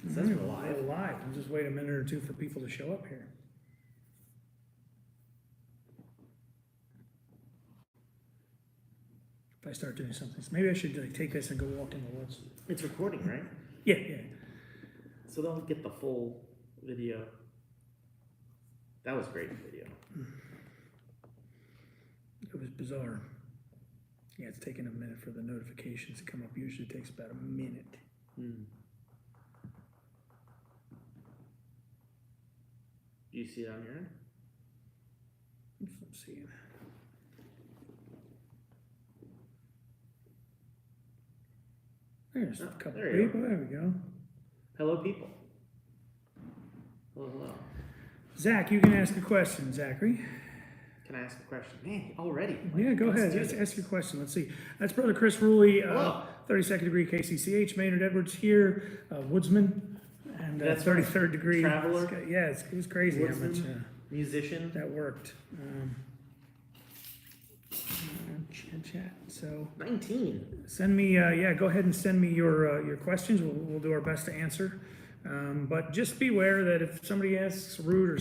It says we're live. We're live. We'll just wait a minute or two for people to show up here. If I start doing something, so maybe I should like, take this and go walk in the woods. It's recording, right? Yeah, yeah. So they'll get the full video. That was great video. It was bizarre. Yeah, it's taking a minute for the notifications to come up. Usually it takes about a minute. Hmm. Do you see it on your end? Let's see. There's a couple there you people. There we go. Hello, people. Hello, hello. Zach, you can ask a question, Zachary. Can I ask a question? Man, already? Yeah, go ahead. Ask your question. Let's see. That's Brother Chris Ruley, 32nd degree KCCH, Maynard Edwards here, woodsman, and That's 33rd right. degree. Traveler. Yeah, it was crazy Woodsman, how much musician. that worked. Chat. So 19. send me, yeah, go ahead and send me your questions. We'll do our best to answer. But just beware that if somebody asks rude or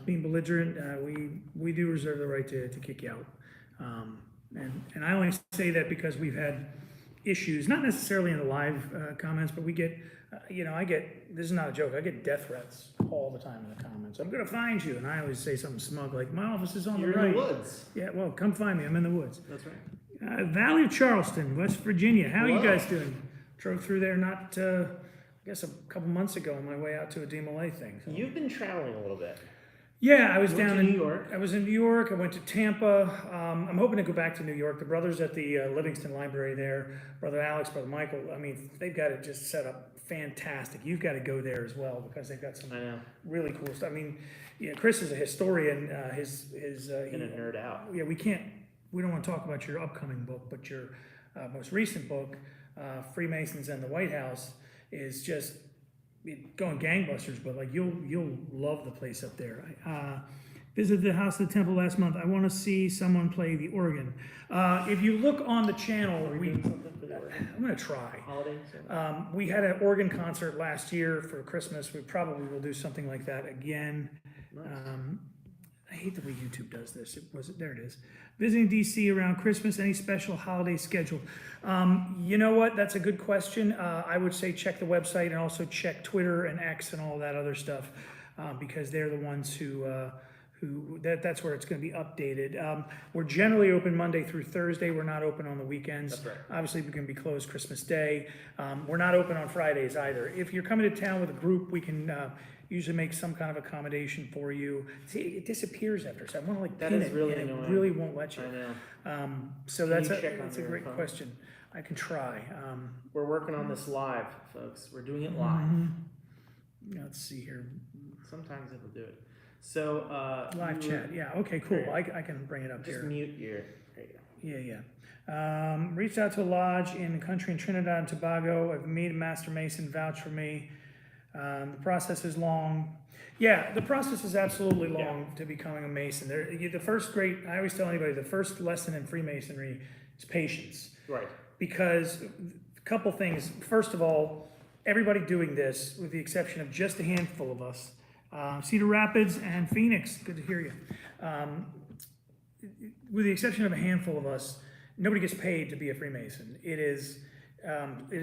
being belligerent, we do reserve the right to kick you out. And I only say that because we've had issues, not necessarily in the live comments, but we get, I get, this is not a joke, I get death threats all the time in the comments. I'm going to find you. And I always say something smug like, my office is on the right. You're in the woods. Yeah, well, come find me. I'm in the woods. That's right. Valley of Charleston, West Virginia. How are you Hello. guys doing? Drove through there not, I guess a couple months ago on my way out to a DMLA thing. So. You've been traveling a little bit. Yeah, I was You went down to in New York. I was in New York. I went to Tampa. I'm hoping to go back to New York. The brothers at the Livingston Library there, Brother Alex, Brother Michael. I mean, they've got it just set up fantastic. You've got to go there as well because they've got some really cool stuff. I mean, Chris is a historian. His Gonna nerd out. Yeah, we don't want to talk about your upcoming book, but your most recent book, Freemasons and the White House, is just going gangbusters. But like you'll love the place up there. Visited the House of the Temple last month. I want to see someone play the organ. If you look on the channel, I'm going to try. Holiday. We had an organ concert last year for Christmas. We probably will do something like that again. Nice. I hate the way YouTube does this. There it is. Visiting DC around Christmas, any special holiday schedule? You know what? That's a good question. I would say check the website and also check Twitter and X and all that other stuff because they're the ones who that's where it's going to be updated. We're generally open Monday through Thursday. We're not open on the weekends. That's right. Obviously, we're going to be closed Christmas Day. We're not open on Fridays either. If you're coming to town with a group, we can usually make some kind of accommodation for you. See, it disappears after, so I want to like That pin is it, really and annoying. it really won't let you. I know. So Can that's you check on a your great phone? question. I can try. We're working on this live, folks. We're doing it live. Let's see here. Sometimes it'll do it. So Live chat. Yeah. Okay. Cool. I can bring it up Just here. mute your. There you go. Yeah. Reached out to a lodge in the country in Trinidad and Tobago. I've made a master mason vouch for me. The process is long. Yeah, the process is absolutely long to becoming a mason. I always tell anybody the first lesson in Freemasonry is patience. Right. Because a couple things. First of all, everybody doing this, with the exception of just a handful of us, Cedar Rapids and Phoenix, good to hear you. With the exception of a handful of us, nobody gets paid to be a Freemason. It is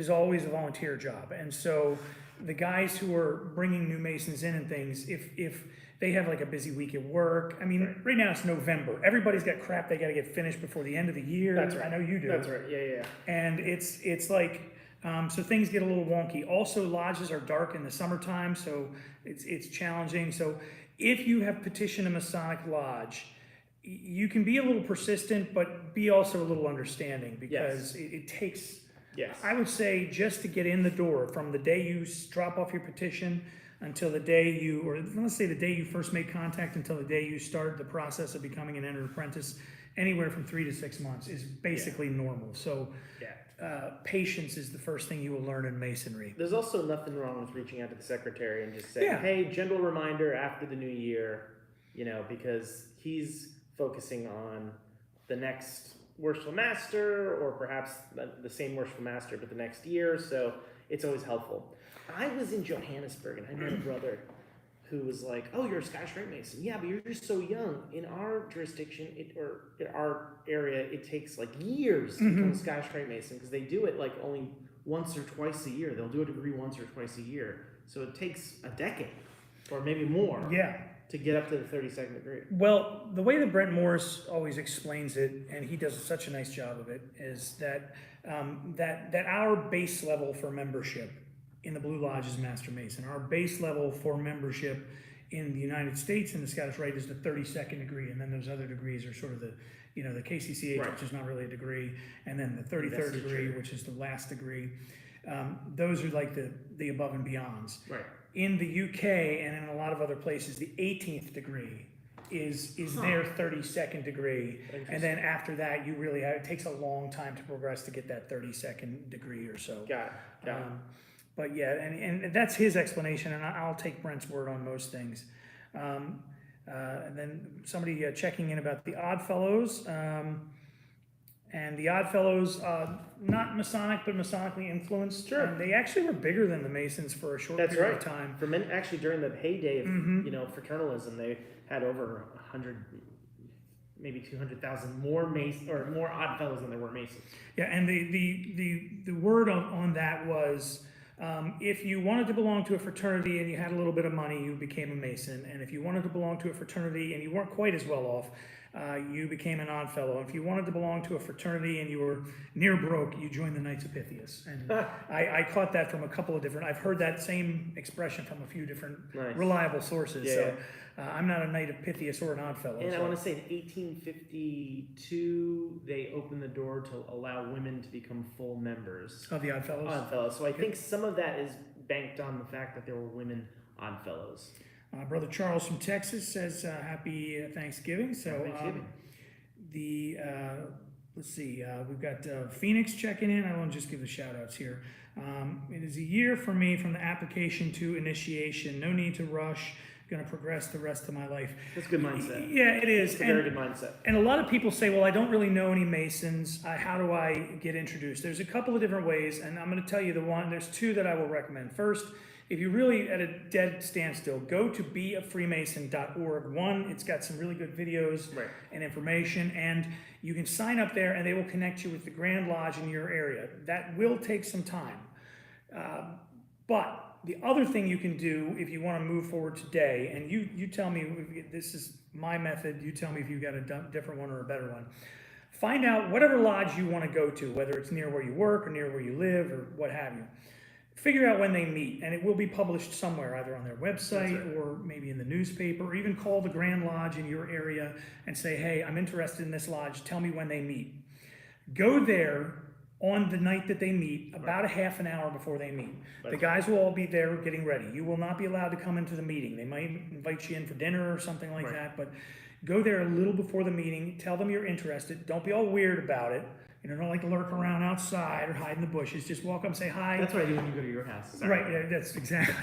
always a volunteer job. And so the guys who are bringing new Masons in and things, if they have like a busy week at work, I mean, right now it's November. Everybody's got crap they got to get finished before the end of the year. That's right. I know you do. That's right. Yeah. And it's like, so things get a little wonky. Also, lodges are dark in the summertime, so it's challenging. So if you have petitioned a Masonic lodge, you can be a little persistent, but be also a little understanding because it takes, I would say, just to get in the door from the day you drop off your petition until the day let's say the day you first make contact until the day you start the process of becoming an entered apprentice, anywhere from 3 to 6 months is basically normal. So patience is the first thing you will learn in Masonry. There's also nothing wrong with reaching out to the secretary and just saying, hey, gentle reminder after the new year, because he's focusing on the next Worshipful Master or perhaps the same Worshipful Master but the next year. So it's always helpful. I was in Johannesburg and I met a brother who was like, "Oh, you're a Scottish Rite Mason? Yeah, but you're just so young. In our jurisdiction, or in our area, it takes like years to become a Scottish Rite Mason because they do it like only once or twice a year. They'll do a degree once or twice a year, so it takes a decade or maybe more. Yeah. To get up to the 32nd degree. Well, the way that Brent Morris always explains it, and he does such a nice job of it, is that that our base level for membership in the Blue Lodge is Master Mason. Our base level for membership in the United States in the Scottish Rite is the 32nd degree, and then those other degrees are sort of the the KCCH, Right. which is not really a degree, and then the 33rd degree, which is the last degree. Those are like the above and beyonds. Right. In the UK and in a lot of other places, the 18th degree is their 32nd degree, and then after that, you really have, it takes a long time to progress to get that 32nd degree or so. Got it. But yeah, and that's his explanation, and I'll take Brent's word on most things. And then somebody checking in about the OddFellows. And the OddFellows, not Masonic, but Masonically influenced. Sure. And they actually were bigger than the Masons for a short period of time. For actually, during the heyday of fraternalism, they had over 100, maybe 200,000 more more OddFellows than there were Masons. Yeah, and the word on that was, if you wanted to belong to a fraternity and you had a little bit of money, you became a Mason. And if you wanted to belong to a fraternity and you weren't quite as well off, you became an OddFellow. If you wanted to belong to a fraternity and you were near broke, you joined the Knights of Pythias. And I caught that from a couple of different, I've heard that same expression from a few different reliable sources. Yeah, so I'm not a Knight of Pythias or an OddFellow. And so. I want to say in 1852, they opened the door to allow women to become full members. Of the OddFellows? OddFellows. So I think some of that is banked on the fact that there were women OddFellows. Brother Charles from Texas says happy Thanksgiving. So Thanksgiving. let's see, we've got Phoenix checking in. I want to just give the shout outs here. It is a year for me from the application to initiation. No need to rush. Going to progress the rest of my life. That's a good mindset. Yeah, it is. It's a very good mindset. And a lot of people say, well, I don't really know any Masons. How do I get introduced? There's a couple of different ways, and I'm going to tell you there's two that I will recommend. First, if you're really at a dead standstill, go to beafreemason.org. One, it's got some really good videos and information, and you can sign up there and they will connect you with the Grand Lodge in your area. That will take some time. But the other thing you can do if you want to move forward today, and you tell me, this is my method, you tell me if you've got a different one or a better one. Find out whatever lodge you want to go to, whether it's near where you work or near where you live or what have you. Figure out when they meet, and it will be published somewhere, either on their website or maybe in the newspaper, or even call the Grand Lodge in your area and say, hey, I'm interested in this lodge, tell me when they meet. Go there on the night that they meet, about a half an hour before they meet. The guys will all be there getting ready. You will not be allowed to come into the meeting. They might invite you in for dinner or something like that, but go there a little before the meeting, tell them you're interested, don't be all weird about it. Don't like lurk around outside or hide in the bushes. Just walk up and say hi. That's what I do when you go to your house. Right, yeah, that's exactly.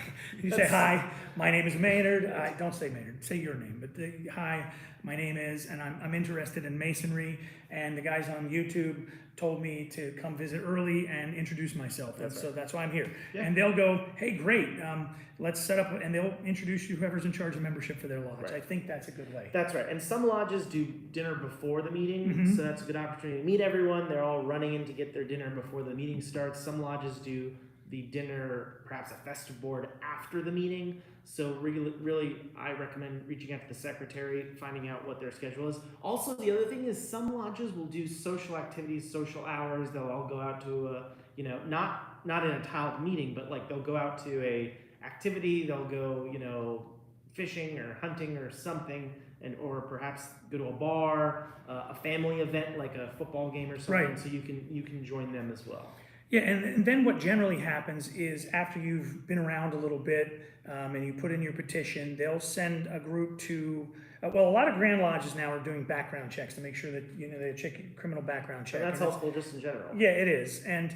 You say, hi, my name is Maynard. Don't say Maynard, say your name. But hi, my name is, and I'm interested in Masonry. And the guys on YouTube told me to come visit early and introduce myself. So that's why I'm here. Yeah. And they'll go, hey, great, let's set up, and they'll introduce you whoever's in charge of membership for their lodge. I think that's a good way. That's right. And some lodges do dinner before the meeting, so that's a good opportunity to meet everyone. They're all running in to get their dinner before the meeting starts. Some lodges do the dinner, perhaps a festive board after the meeting. So really, I recommend reaching out to the secretary, finding out what their schedule is. Also, the other thing is some lodges will do social activities, social hours. They'll all go out to a, not in a tiled meeting, but like they'll go out to a activity. They'll go, fishing or hunting or something, or perhaps go to a bar, a family event like a football game or something. So you can join them as well. Yeah, and then what generally happens is after you've been around a little bit and you put in your petition, they'll send a group to, a lot of Grand Lodges now are doing background checks to make sure that, they check criminal background check. And that's helpful just in general. Yeah, it is. And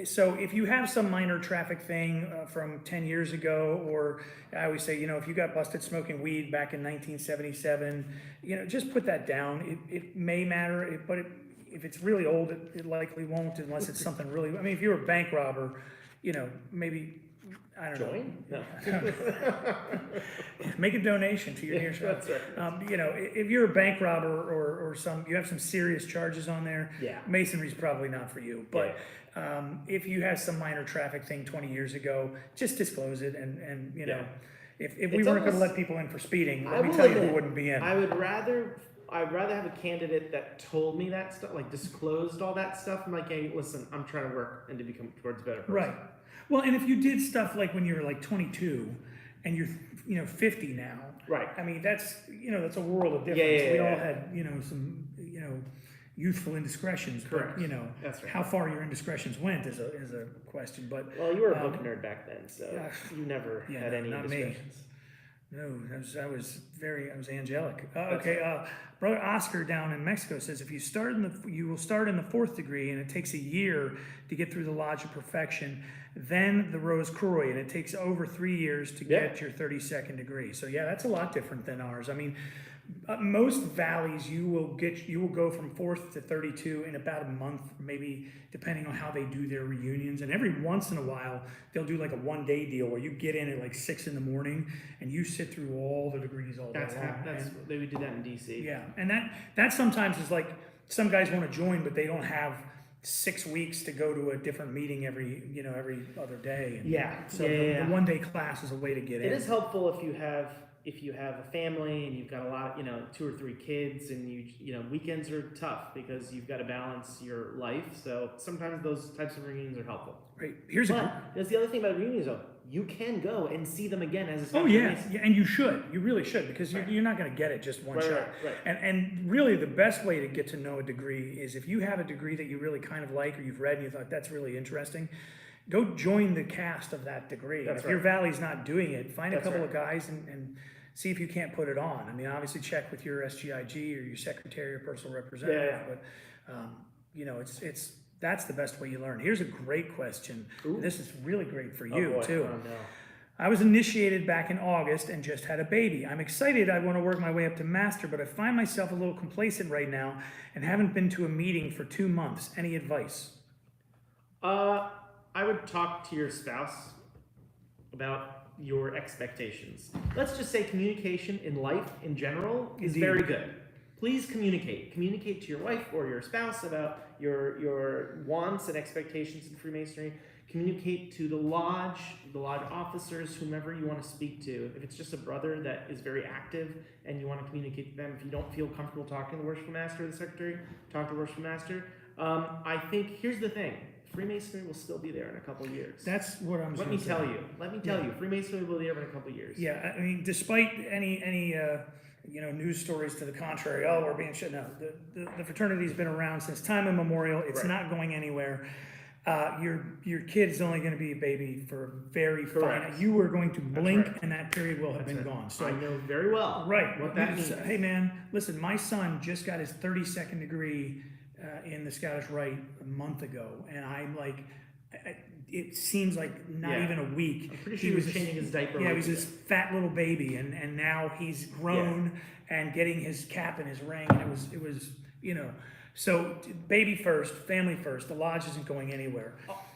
so if you have some minor traffic thing from 10 years ago, or I always say, if you got busted smoking weed back in 1977, just put that down. It may matter, but if it's really old, it likely won't, unless it's something really, if you're a bank robber, maybe, I don't Join? know. No. Make a donation to your nearest. That's right. If you're a bank robber or you have some serious charges on there, Yeah. Masonry's probably not for you. But if you had some minor traffic thing 20 years ago, just disclose it. And if we weren't going to let people in for speeding, let me tell you who wouldn't be in. I'd rather have a candidate that told me that stuff, like disclosed all that stuff. I'm like, hey, listen, I'm trying to work and to become towards a better person. Right. Well, and if you did stuff like when you were like 22 and you're 50 now, right? I mean, that's a world of difference. Yeah, we all had some youthful indiscretions. Correct. But That's right. how far your indiscretions went is a question. But well, you were a book nerd back then, so you never had any indiscretions. No, I was angelic. Okay, Brother Oscar down in Mexico says if you you will start in the 4th degree, and it takes a year to get through the Lodge of Perfection, then the Rose Croix, and it takes over 3 years to get your 32nd degree. So yeah, that's a lot different than ours. I mean, most valleys you will go from 4th to 32 in about a month, maybe, depending on how they do their reunions. And every once in a while they'll do like a 1-day deal where you get in at like 6 in the morning and you sit through all the degrees all day long. They would do that in DC. Yeah, and that sometimes is like some guys want to join, but they don't have 6 weeks to go to a different meeting every other day. And so the 1-day class is a way to get in. It is helpful if you have a family and you've got a lot, 2 or 3 kids, and weekends are tough because you've got to balance your life. So sometimes those types of reunions are helpful. Right. There's the other thing about reunions, though. You can go and see them again as a Scottish Mason. Yeah, and you should. You really should, because you're not going to get it just one shot. Right. And really, the best way to get to know a degree is if you have a degree that you really kind of like, or you've read and you thought that's really interesting, go join the cast of that degree. If your valley's not doing it, find a couple of guys and see if you can't put it on. I mean, obviously check with your SGIG or your secretary or personal representative. But that's the best way you learn. Here's a great question. This is really great for you too. Oh, no. I was initiated back in August and just had a baby. I'm excited. I want to work my way up to master, but I find myself a little complacent right now and haven't been to a meeting for 2 months. Any advice? I would talk to your spouse about your expectations. Let's just say communication in life in general is very good. Please communicate. Communicate to your wife or your spouse about your wants and expectations in Freemasonry. Communicate to the lodge officers, whomever you want to speak to. If it's just a brother that is very active and you want to communicate to them, if you don't feel comfortable talking to the Worshipful Master or the Secretary, talk to the Worshipful Master. I think, here's the thing. Freemasonry will still be there in a couple of years. That's what I'm saying. Let me tell you, Freemasonry will be there in a couple of years. Yeah, I mean, despite any news stories to the contrary, we're being shut down. The fraternity's been around since time immemorial. It's not going anywhere. Your kid's only going to be a baby for very fine. You are going to blink, and that period will have been gone. So I know very well what that means. Hey man, listen, my son just got his 32nd degree in the Scottish Rite a month ago, and I'm like, it seems like not even a week. I'm pretty sure he was changing his diaper. Yeah, he was this fat little baby, and now he's grown and getting his cap and his ring, and it was so baby first, family first. The lodge isn't going anywhere.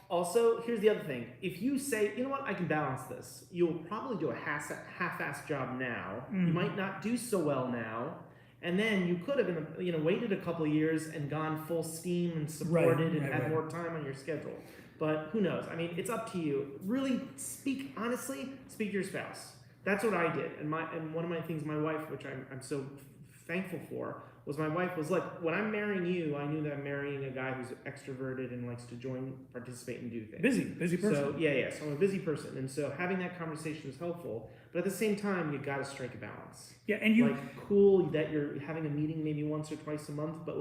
Also, here's the other thing. If you say, you know what, I can balance this, you'll probably do a half-assed job now. You might not do so well now. And then you could have waited a couple of years and gone full steam and supported and had more time on your schedule. But who knows? I mean, it's up to you. Really speak to your spouse. That's what I did. And one of my things, my wife, which I'm so thankful for, was my wife was like, when I'm marrying you, I knew that I'm marrying a guy who's extroverted and likes to join, participate, and do things. Busy person. So so I'm a busy person, and so having that conversation is helpful. But at the same time, you got to strike a balance. Yeah, and you cool that you're having a meeting maybe once or twice a month, but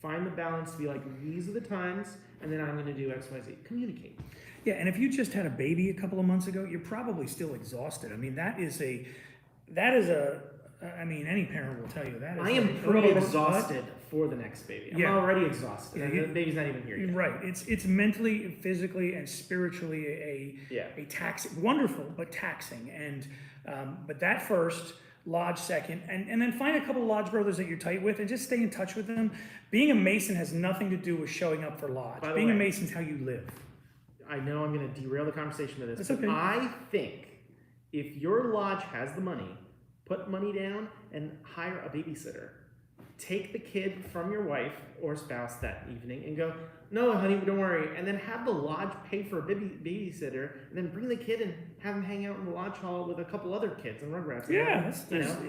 find the balance to be these are the times, and then I'm going to do X, Y, Z. Communicate. Yeah, and if you just had a baby a couple of months ago, you're probably still exhausted. I mean, that is I mean, any parent will tell you that. I am pretty exhausted for the next baby. I'm already exhausted. Yeah, the baby's not even here yet. Right. It's mentally, physically, and spiritually a tax. Wonderful, but taxing. And but that first, lodge second, and then find a couple of lodge brothers that you're tight with, and just stay in touch with them. Being a Mason has nothing to do with showing up for lodge. Being a Mason is how you live. I know I'm going to derail the conversation with this. That's okay. I think if your lodge has the money, put money down and hire a babysitter. Take the kid from your wife or spouse that evening and go, no, honey, don't worry. And then have the lodge pay for a babysitter, and then bring the kid and have him hang out in the lodge hall with a couple other kids and Rugrats. Yeah,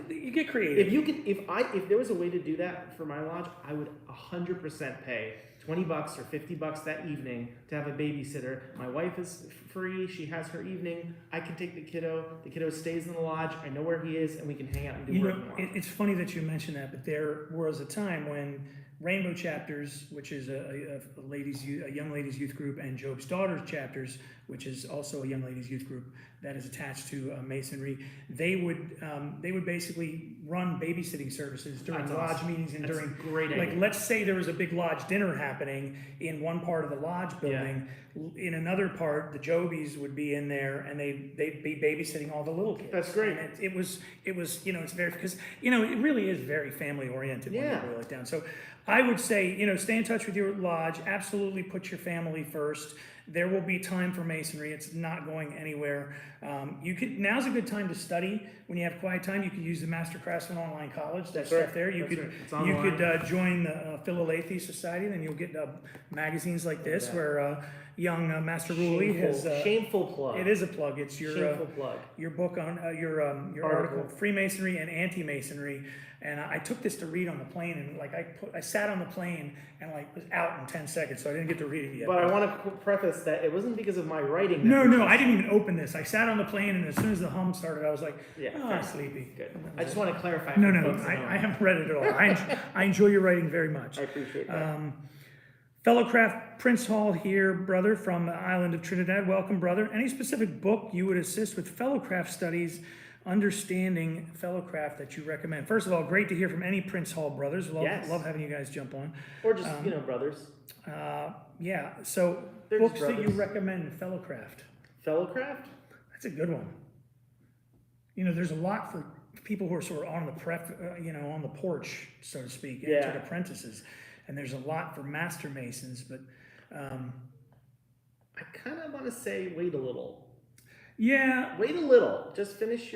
you get creative. If there was a way to do that for my lodge, I would 100% pay $20 or $50 that evening to have a babysitter. My wife is free. She has her evening. I can take the kiddo. The kiddo stays in the lodge. I know where he is, and we can hang out and do work more. It's funny that you mentioned that, but there was a time when Rainbow Chapters, which is a young ladies youth group, and Job's Daughters Chapters, which is also a young ladies youth group that is attached to Masonry, they would basically run babysitting services during lodge meetings and during great idea. Like, let's say there was a big lodge dinner happening in one part of the lodge building. In another part, the Jobies would be in there and they'd be babysitting all the little kids. That's great. And it was it's very, because it really is very family oriented when you boil it down. So I would say, stay in touch with your lodge. Absolutely put your family first. There will be time for Masonry. It's not going anywhere. Now's a good time to study. When you have quiet time, you could use the Master Craftsman Online College. That's stuff there. You could join the Philalethes Society. Then you'll get magazines like this where young Master Rulli has shameful plug. It is a plug. It's your shameful plug. Your book on your article, Freemasonry and Anti-Masonry. And I took this to read on the plane, and I sat on the plane and was out in 10 seconds, so I didn't get to read it yet. But I want to preface that it wasn't because of my writing. No, I didn't even open this. I sat on the plane, and as soon as the hum started, I was like, I'm sleepy. Good. I just want to clarify. No, I haven't read it at all. I enjoy your writing very much. I appreciate that. Fellowcraft Prince Hall here, brother, from the island of Trinidad. Welcome, brother. Any specific book you would assist with Fellowcraft studies, understanding Fellowcraft, that you recommend? First of all, great to hear from any Prince Hall brothers. Love having you guys jump on. Or just, brothers. So they're books that you recommend, Fellowcraft. Fellowcraft? That's a good one. There's a lot for people who are sort of on the on the porch, so to speak, entered apprentices. And there's a lot for Master Masons, but I kind of want to say wait a little. Yeah. Wait a little. Just finish.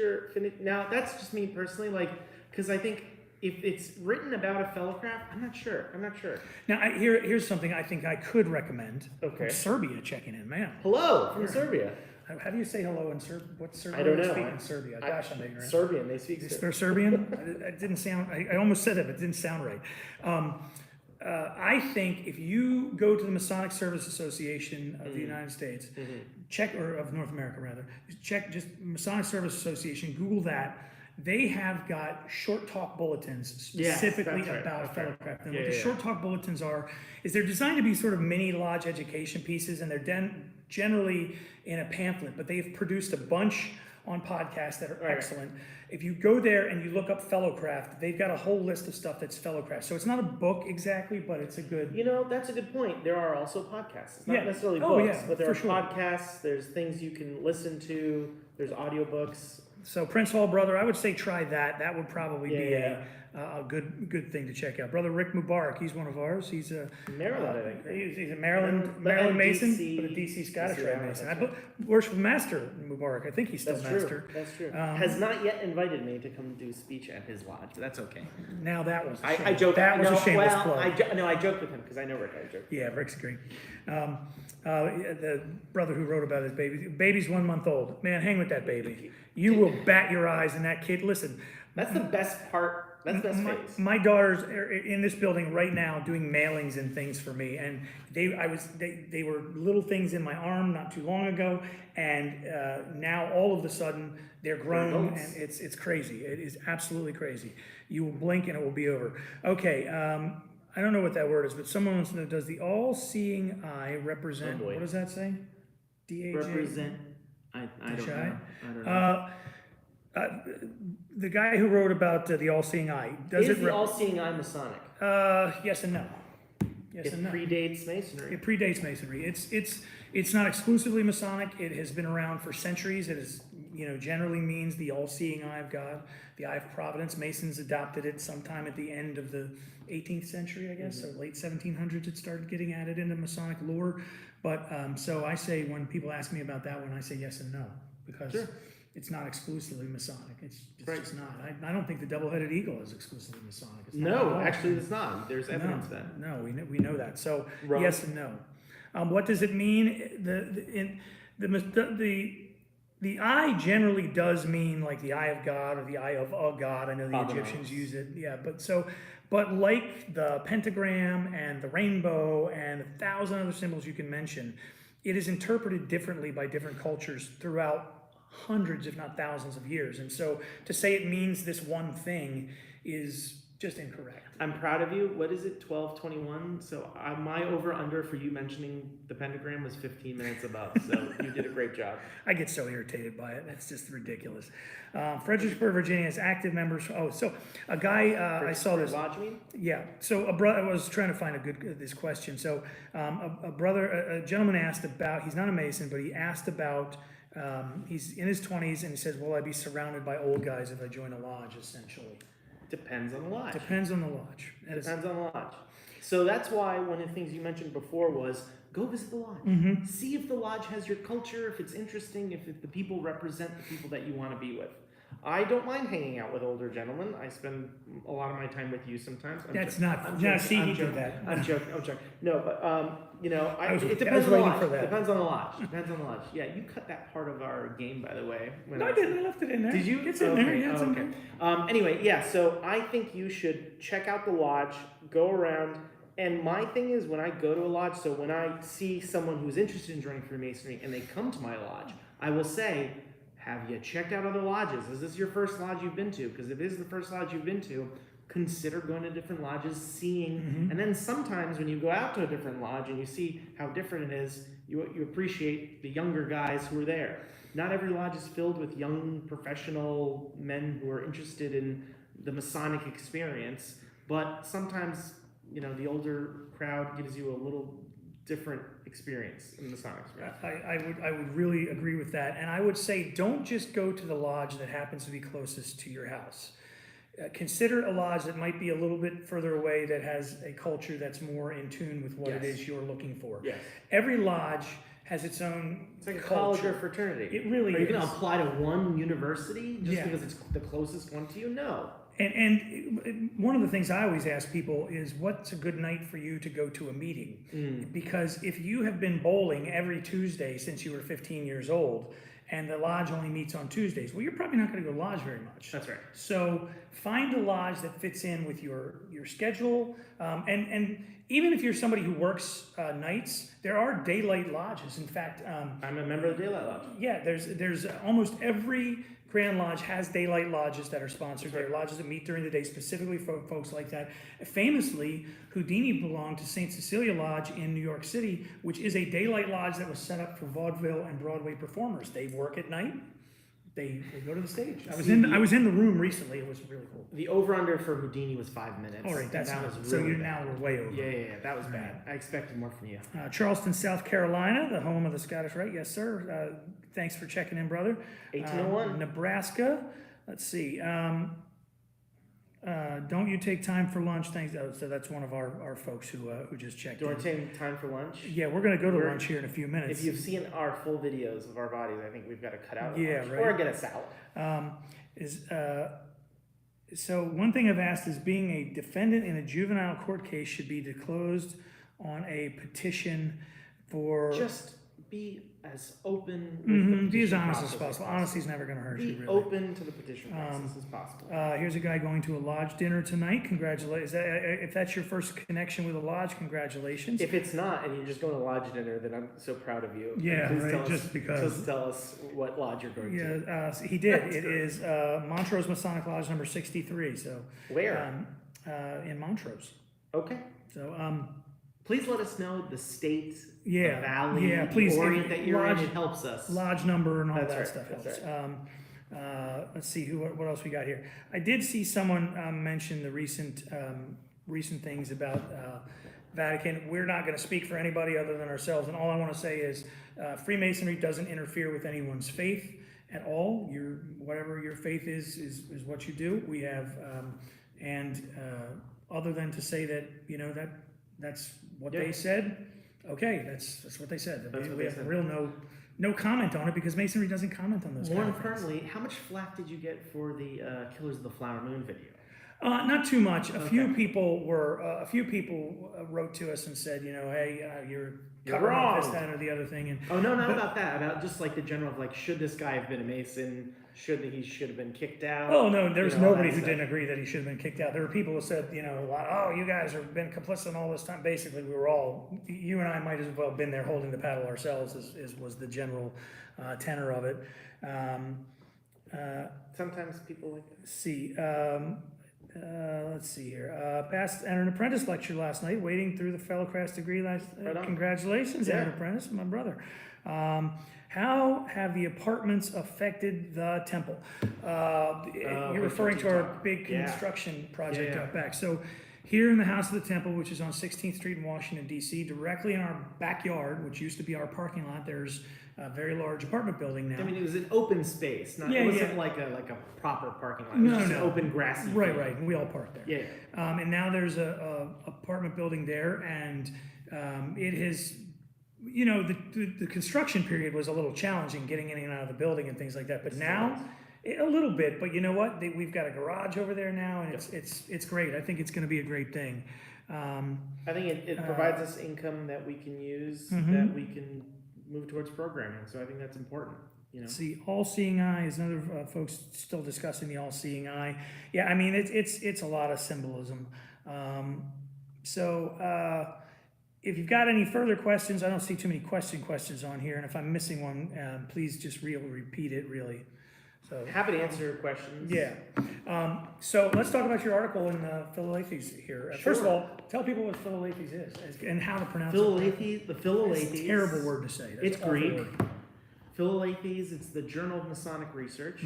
Now, that's just me personally, because I think if it's written about a Fellowcraft, I'm not sure. Now, here's something I think I could recommend. Okay. From Serbia checking in, man. Hello from Serbia. How do you say hello in Serbian? What's Serbian? I don't know. Speak in Serbia. Gosh, I'm ignorant. Serbian. They speak Serbian. They're Serbian? It didn't sound, I almost said it, but it didn't sound right. I think if you go to the Masonic Service Association of the United States, or of North America rather, check just Masonic Service Association, Google that. They have got short talk bulletins specifically about Fellowcraft. And what the short talk bulletins is they're designed to be sort of mini lodge education pieces, and they're generally in a pamphlet, but they've produced a bunch on podcasts that are excellent. If you go there and you look up Fellowcraft, they've got a whole list of stuff that's Fellowcraft. So it's not a book exactly, but it's a good... that's a good point. There are also podcasts. It's not necessarily books, but there are podcasts. There's things you can listen to. There's audiobooks. So Prince Hall, brother, I would say try that. That would probably be a good thing to check out. Brother Rick Mubarak, he's one of ours. He's a Maryland, I think. He's a Maryland Mason, but a DC Scottish Rite Mason. Worshipful Master Mubarak, I think he's still Master. That's true. Has not yet invited me to come do a speech at his lodge, but that's okay. Now that was I joke. That was a shameless plug. I joked with him because I know Rick. I joke. Yeah, Rick's great. The brother who wrote about his baby. Baby's 1 month old. Man, hang with that baby. You will bat your eyes, and that kid. Listen, that's the best part. That's the best phase. My daughters are in this building right now doing mailings and things for me, and they were little things in my arm not too long ago, and now all of a sudden they're grown, and it's crazy. It is absolutely crazy. You will blink and it will be over. Okay. I don't know what that word is, but someone wants to know, does the all-seeing eye represent, what does that say? D-A-J? Represent, I don't know. The guy who wrote about the all-seeing eye, does it... Is the all-seeing eye Masonic? Yes and no. It predates Masonry. It predates Masonry. It's not exclusively Masonic. It has been around for centuries. It is, generally means the all-seeing eye of God, the eye of providence. Masons adopted it sometime at the end of the 18th century, I guess, so late 1700s it started getting added into Masonic lore. But so I say, when people ask me about that one, I say yes and no, because Sure. it's not exclusively Masonic. It's Right. just not. I don't think the double-headed eagle is exclusively Masonic. It's not at No, all. actually, it's not. There's evidence No, that. no, we know that. So Wrong. yes and no. What does it mean? The eye generally does mean like the eye of God or the eye of a god. I know the Provenance. Egyptians use it. Yeah, but like the pentagram and the rainbow and 1,000 other symbols you can mention, it is interpreted differently by different cultures throughout hundreds, if not thousands of years. And so to say it means this one thing is just incorrect. I'm proud of you. What is it, 12:21? So my over-under for you mentioning the pentagram was 15 minutes above. So you did a great job. I get so irritated by it. It's just ridiculous. Fredericksburg, Virginia has active members. Oh, so a guy, I saw this. Lodge mean? Yeah. So a brother, I was trying to find this question. So a gentleman asked about, he's not a Mason, but he asked about, he's in his 20s and he says, will I be surrounded by old guys if I join a lodge, essentially? Depends on the lodge. Depends on the lodge. Depends on the lodge. So that's why one of the things you mentioned before was go visit the lodge. Mm-hmm. See if the lodge has your culture, if it's interesting, if the people represent the people that you want to be with. I don't mind hanging out with older gentlemen. I spend a lot of my time with you sometimes. That's not. Yeah, see, he did that. I'm joking. No, but it I depends was on the waiting lodge. for that. Depends on the lodge. Depends on the lodge. Yeah, you cut that part of our game, by the way. No, I didn't. I left it in there. Did you? It's in there. Yeah, it's okay. okay. Anyway, yeah. So I think you should check out the lodge, go around. And my thing is, when I go to a lodge, so when I see someone who's interested in joining Freemasonry and they come to my lodge, I will say, have you checked out other lodges? Is this your first lodge you've been to? Because if it is the first lodge you've been to, consider going to different lodges, seeing, and then sometimes when you go out to a different lodge and you see how different it is, you appreciate the younger guys who are there. Not every lodge is filled with young professional men who are interested in the Masonic experience, but sometimes, the older crowd gives you a little different experience in the Masonic experience. I would really agree with that, and I would say don't just go to the lodge that happens to be closest to your house. Consider a lodge that might be a little bit further away that has a culture that's more in tune with what it is you're looking for. Yes. Every lodge has its own. It's like a culture. college or fraternity. It really Are you is. going to apply to one university just Yeah. because it's the closest one to you? No. And one of the things I always ask people is, what's a good night for you to go to a meeting? Because if you have been bowling every Tuesday since you were 15 years old, and the lodge only meets on Tuesdays, well, you're probably not going to go lodge very much. That's right. So find a lodge that fits in with your schedule, and even if you're somebody who works nights, there are daylight lodges. In fact, I'm a member of the Daylight Lodge. yeah, there's almost every Grand Lodge has daylight lodges that are sponsored. There are lodges that meet during the day specifically for folks like that. Famously, Houdini belonged to St. Cecilia Lodge in New York City, which is a daylight lodge that was set up for vaudeville and Broadway performers. They work at night. They go to the stage. I was in the room recently. It was really cool. The over-under for Houdini was 5 minutes. All right, that was so really you bad. now we're way over. Yeah, that was bad. I expected more from you. Charleston, South Carolina, the home of the Scottish Rite. Yes, sir. Thanks for checking in, brother. 1801. Nebraska. Let's see. Don't you take time for lunch? Thanks. So that's one of our folks who just checked Do you in. want to take time for lunch? Yeah, we're going to go to lunch here in a few minutes. If you've seen our full videos of our bodies, I think we've got to cut out Yeah, lunch right. or get a salad. So one thing I've asked is, being a defendant in a juvenile court case should be disclosed on a petition for... Just be as open with the be as petition honest as process possible. Honesty's never going to hurt you, Be really. open to the petition process as possible. Here's a guy going to a lodge dinner tonight. Congratulations. If that's your first connection with a lodge, congratulations. If it's not, and you're just going to lodge dinner, then I'm so proud of you. Yeah, Please right, tell us, just because. Just tell us what lodge you're going to. Yeah, he did. It is Montrose Masonic Lodge number 63. So Where? in Montrose. Okay. So Please let us know the state, yeah, the valley, yeah, please, the orient if that you're in. lodge- It helps us. lodge number and all That's that right, stuff that's helps. Let's see what else we got here. I did see someone mention the recent things about Vatican. We're not going to speak for anybody other than ourselves, and all I want to say is Freemasonry doesn't interfere with anyone's faith at all. Whatever your faith is what you do. We have other than to say that that's what they said. Okay, that's what they said. That's what we they have said. real no comment on it because Masonry doesn't comment on those More kind of things. importantly, how much flack did you get for the Killers of the Flower Moon video? Not too much. A few Okay. people wrote to us and said, hey, you're covering wrong. up this, that, or the other thing. And Oh no, not about that. About just like the general of like, should this guy have been a Mason? He should have been kicked out? oh no, there's You know, all nobody that who stuff. didn't agree that he should have been kicked out. There were people who said, oh, you guys have been complicit in all this time. Basically, we were all, you and I might as well have been there holding the paddle ourselves, was the general tenor of it. Sometimes people like that. Let's see here. Passed an apprentice lecture last night, waiting through the Fellowcraft degree last. Right on. Congratulations, Yeah. Aaron Apprentice, my brother. How have the apartments affected the temple? You're referring to our big Yeah. construction project Yeah. out back. So here in the House of the Temple, which is on 16th Street in Washington, D.C., directly in our backyard, which used to be our parking lot, there's a very large apartment building now. I mean, it was an open space. It wasn't like a proper parking lot. It was just an open grassy Right, field. right. And we all park there. Yeah. And now there's a apartment building there, and it has, the construction period was a little challenging getting in and out of the building and things like that. But now, a little bit. But you know what? We've got a garage over there now, and it's great. I think it's going to be a great thing. I think it provides us income that we can use, Mhm. that we can move towards programming. So I think that's important. See, all-seeing eye is another. Folks still discussing the all-seeing eye. Yeah, I mean it's a lot of symbolism. If you've got any further questions, I don't see too many questions on here, and if I'm missing one, please just repeat it. Really. So Happy to answer your questions. yeah. So let's talk about your article in Philolaethes here. First of Sure. all, tell people what Philolaethes is and how to pronounce it. Philolaethes, the It's Philolaethes. a terrible word to say. That's It's an awful Greek. word. Philolaethes, it's the Journal of Masonic Research.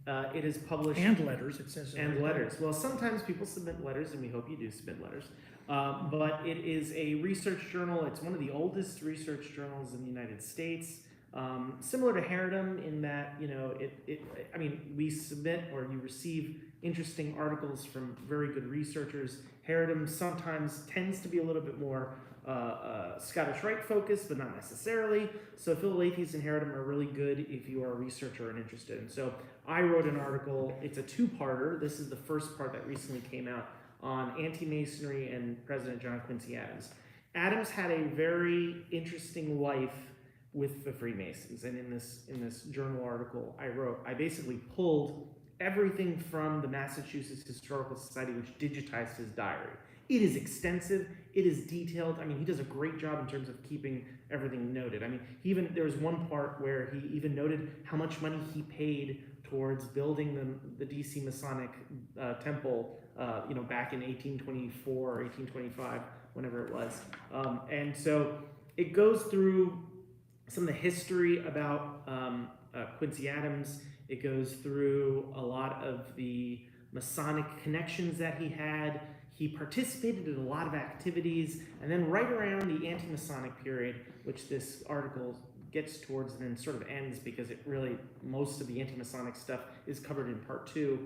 It is published. And letters, it says. And letters. Well, sometimes people submit letters, and we hope you do submit letters. But it is a research journal. It's one of the oldest research journals in the United States. Similar to Herodom in that, we submit or you receive interesting articles from very good researchers. Herodom sometimes tends to be a little bit more Scottish Rite focused, but not necessarily. So Philolaethes and Herodom are really good if you are a researcher and interested. And so I wrote an article. It's a two-parter. This is the first part that recently came out on anti-Masonry and President John Quincy Adams. Adams had a very interesting life with the Freemasons, and in this journal article I basically pulled everything from the Massachusetts Historical Society, which digitized his diary. It is extensive, it is detailed. I mean, he does a great job in terms of keeping everything noted. I mean, there was one part where he even noted how much money he paid towards building the DC Masonic temple, back in 1824 or 1825, whenever it was. And so it goes through some of the history about Quincy Adams. It goes through a lot of the Masonic connections that he had. He participated in a lot of activities, and then right around the anti-Masonic period, which this article gets towards and then sort of ends because most of the anti-Masonic stuff is covered in part 2.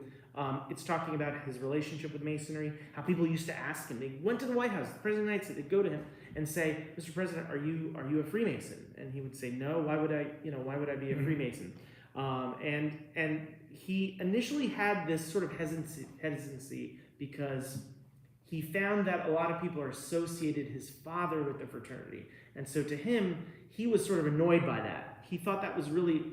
It's talking about his relationship with Masonry, how people used to ask him. They went to the White House, the President of the United States, they'd go to him and say, "Mr. President, are you a Freemason?" And he would say, "No, why would I be a Freemason?" And he initially had this sort of hesitancy because he found that a lot of people are associated his father with the fraternity. And so to him, he was sort of annoyed by that. He thought that was really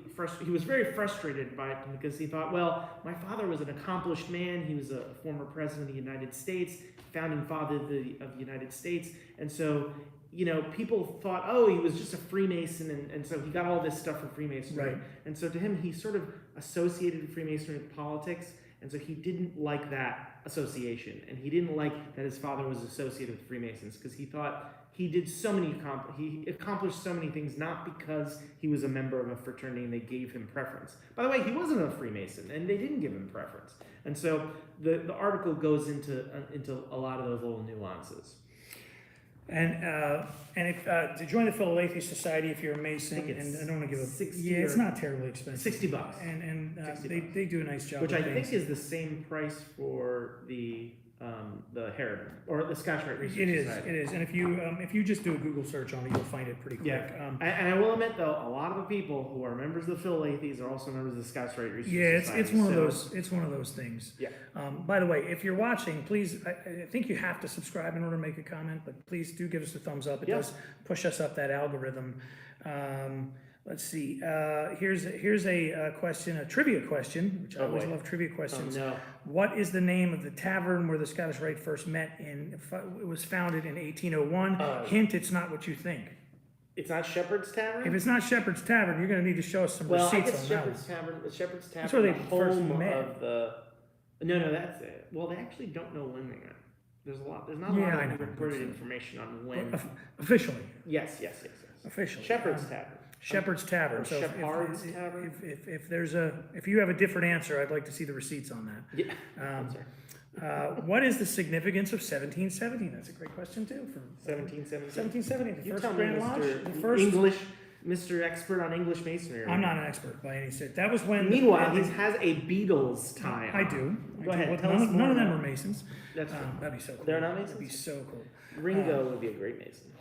he was very frustrated by it because he thought, well, my father was an accomplished man. He was a former president of the United States, founding father of the United States. And so, people thought, oh, he was just a Freemason. And so he got all this stuff from Freemasonry. Right. And so to him, he sort of associated Freemasonry with politics. And so he didn't like that association, and he didn't like that his father was associated with Freemasons because he thought he did he accomplished so many things not because he was a member of a fraternity and they gave him preference. By the way, he wasn't a Freemason, and they didn't give him preference. And so the article goes into a lot of those little nuances. And if to join the Philolaethes Society, if you're a Mason, I think it's and I don't want to give a 60 it's not terribly expensive. $60. And $60. they do a nice job. Which with I things. think is the same price for the the Herod or the Scottish Rite Research Society. It is, and if you just do a Google search on it, you'll find it pretty quick. Yeah, and I will admit though, a lot of the people who are members of the Philalethes are also members of the Scottish Rite Research Society. It's one of those. It's one of those things. Yeah. By the way, if you're watching, please, I think you have to subscribe in order to make a comment, but please do give us a thumbs up. It does push us up that algorithm. Let's see. Here's a question, a trivia question, which I always love trivia questions. Oh, no. What is the name of the tavern where the Scottish Rite first met? It was founded in 1801. Hint: it's not what you think. It's not Shepherd's Tavern? If it's not Shepherd's Tavern, you're going to need to show us some receipts on that. Shepherd's Tavern. The Shepherd's Tavern. That's where they first home met. Of the. No, that's it. Well, they actually don't know when they met. There's not a lot of recorded information on when. Officially. Yes. Officially. Shepherd's Tavern. Shepherd's Tavern. So Shepherd's Tavern. If you have a different answer, I'd like to see the receipts on that. Yeah. What is the significance of 1717? That's a great question too. From 1717. 1717, the You first tell me, Grand Lodge, the first English, Mr. Expert on English Masonry. I'm not an expert by any stretch. That was when. Meanwhile, he has a Beatles tie. I do. Go ahead. Well, none of them were Masons. That's that'd be so cool. They're not Masons? That'd be so cool. Ringo would be a great Mason.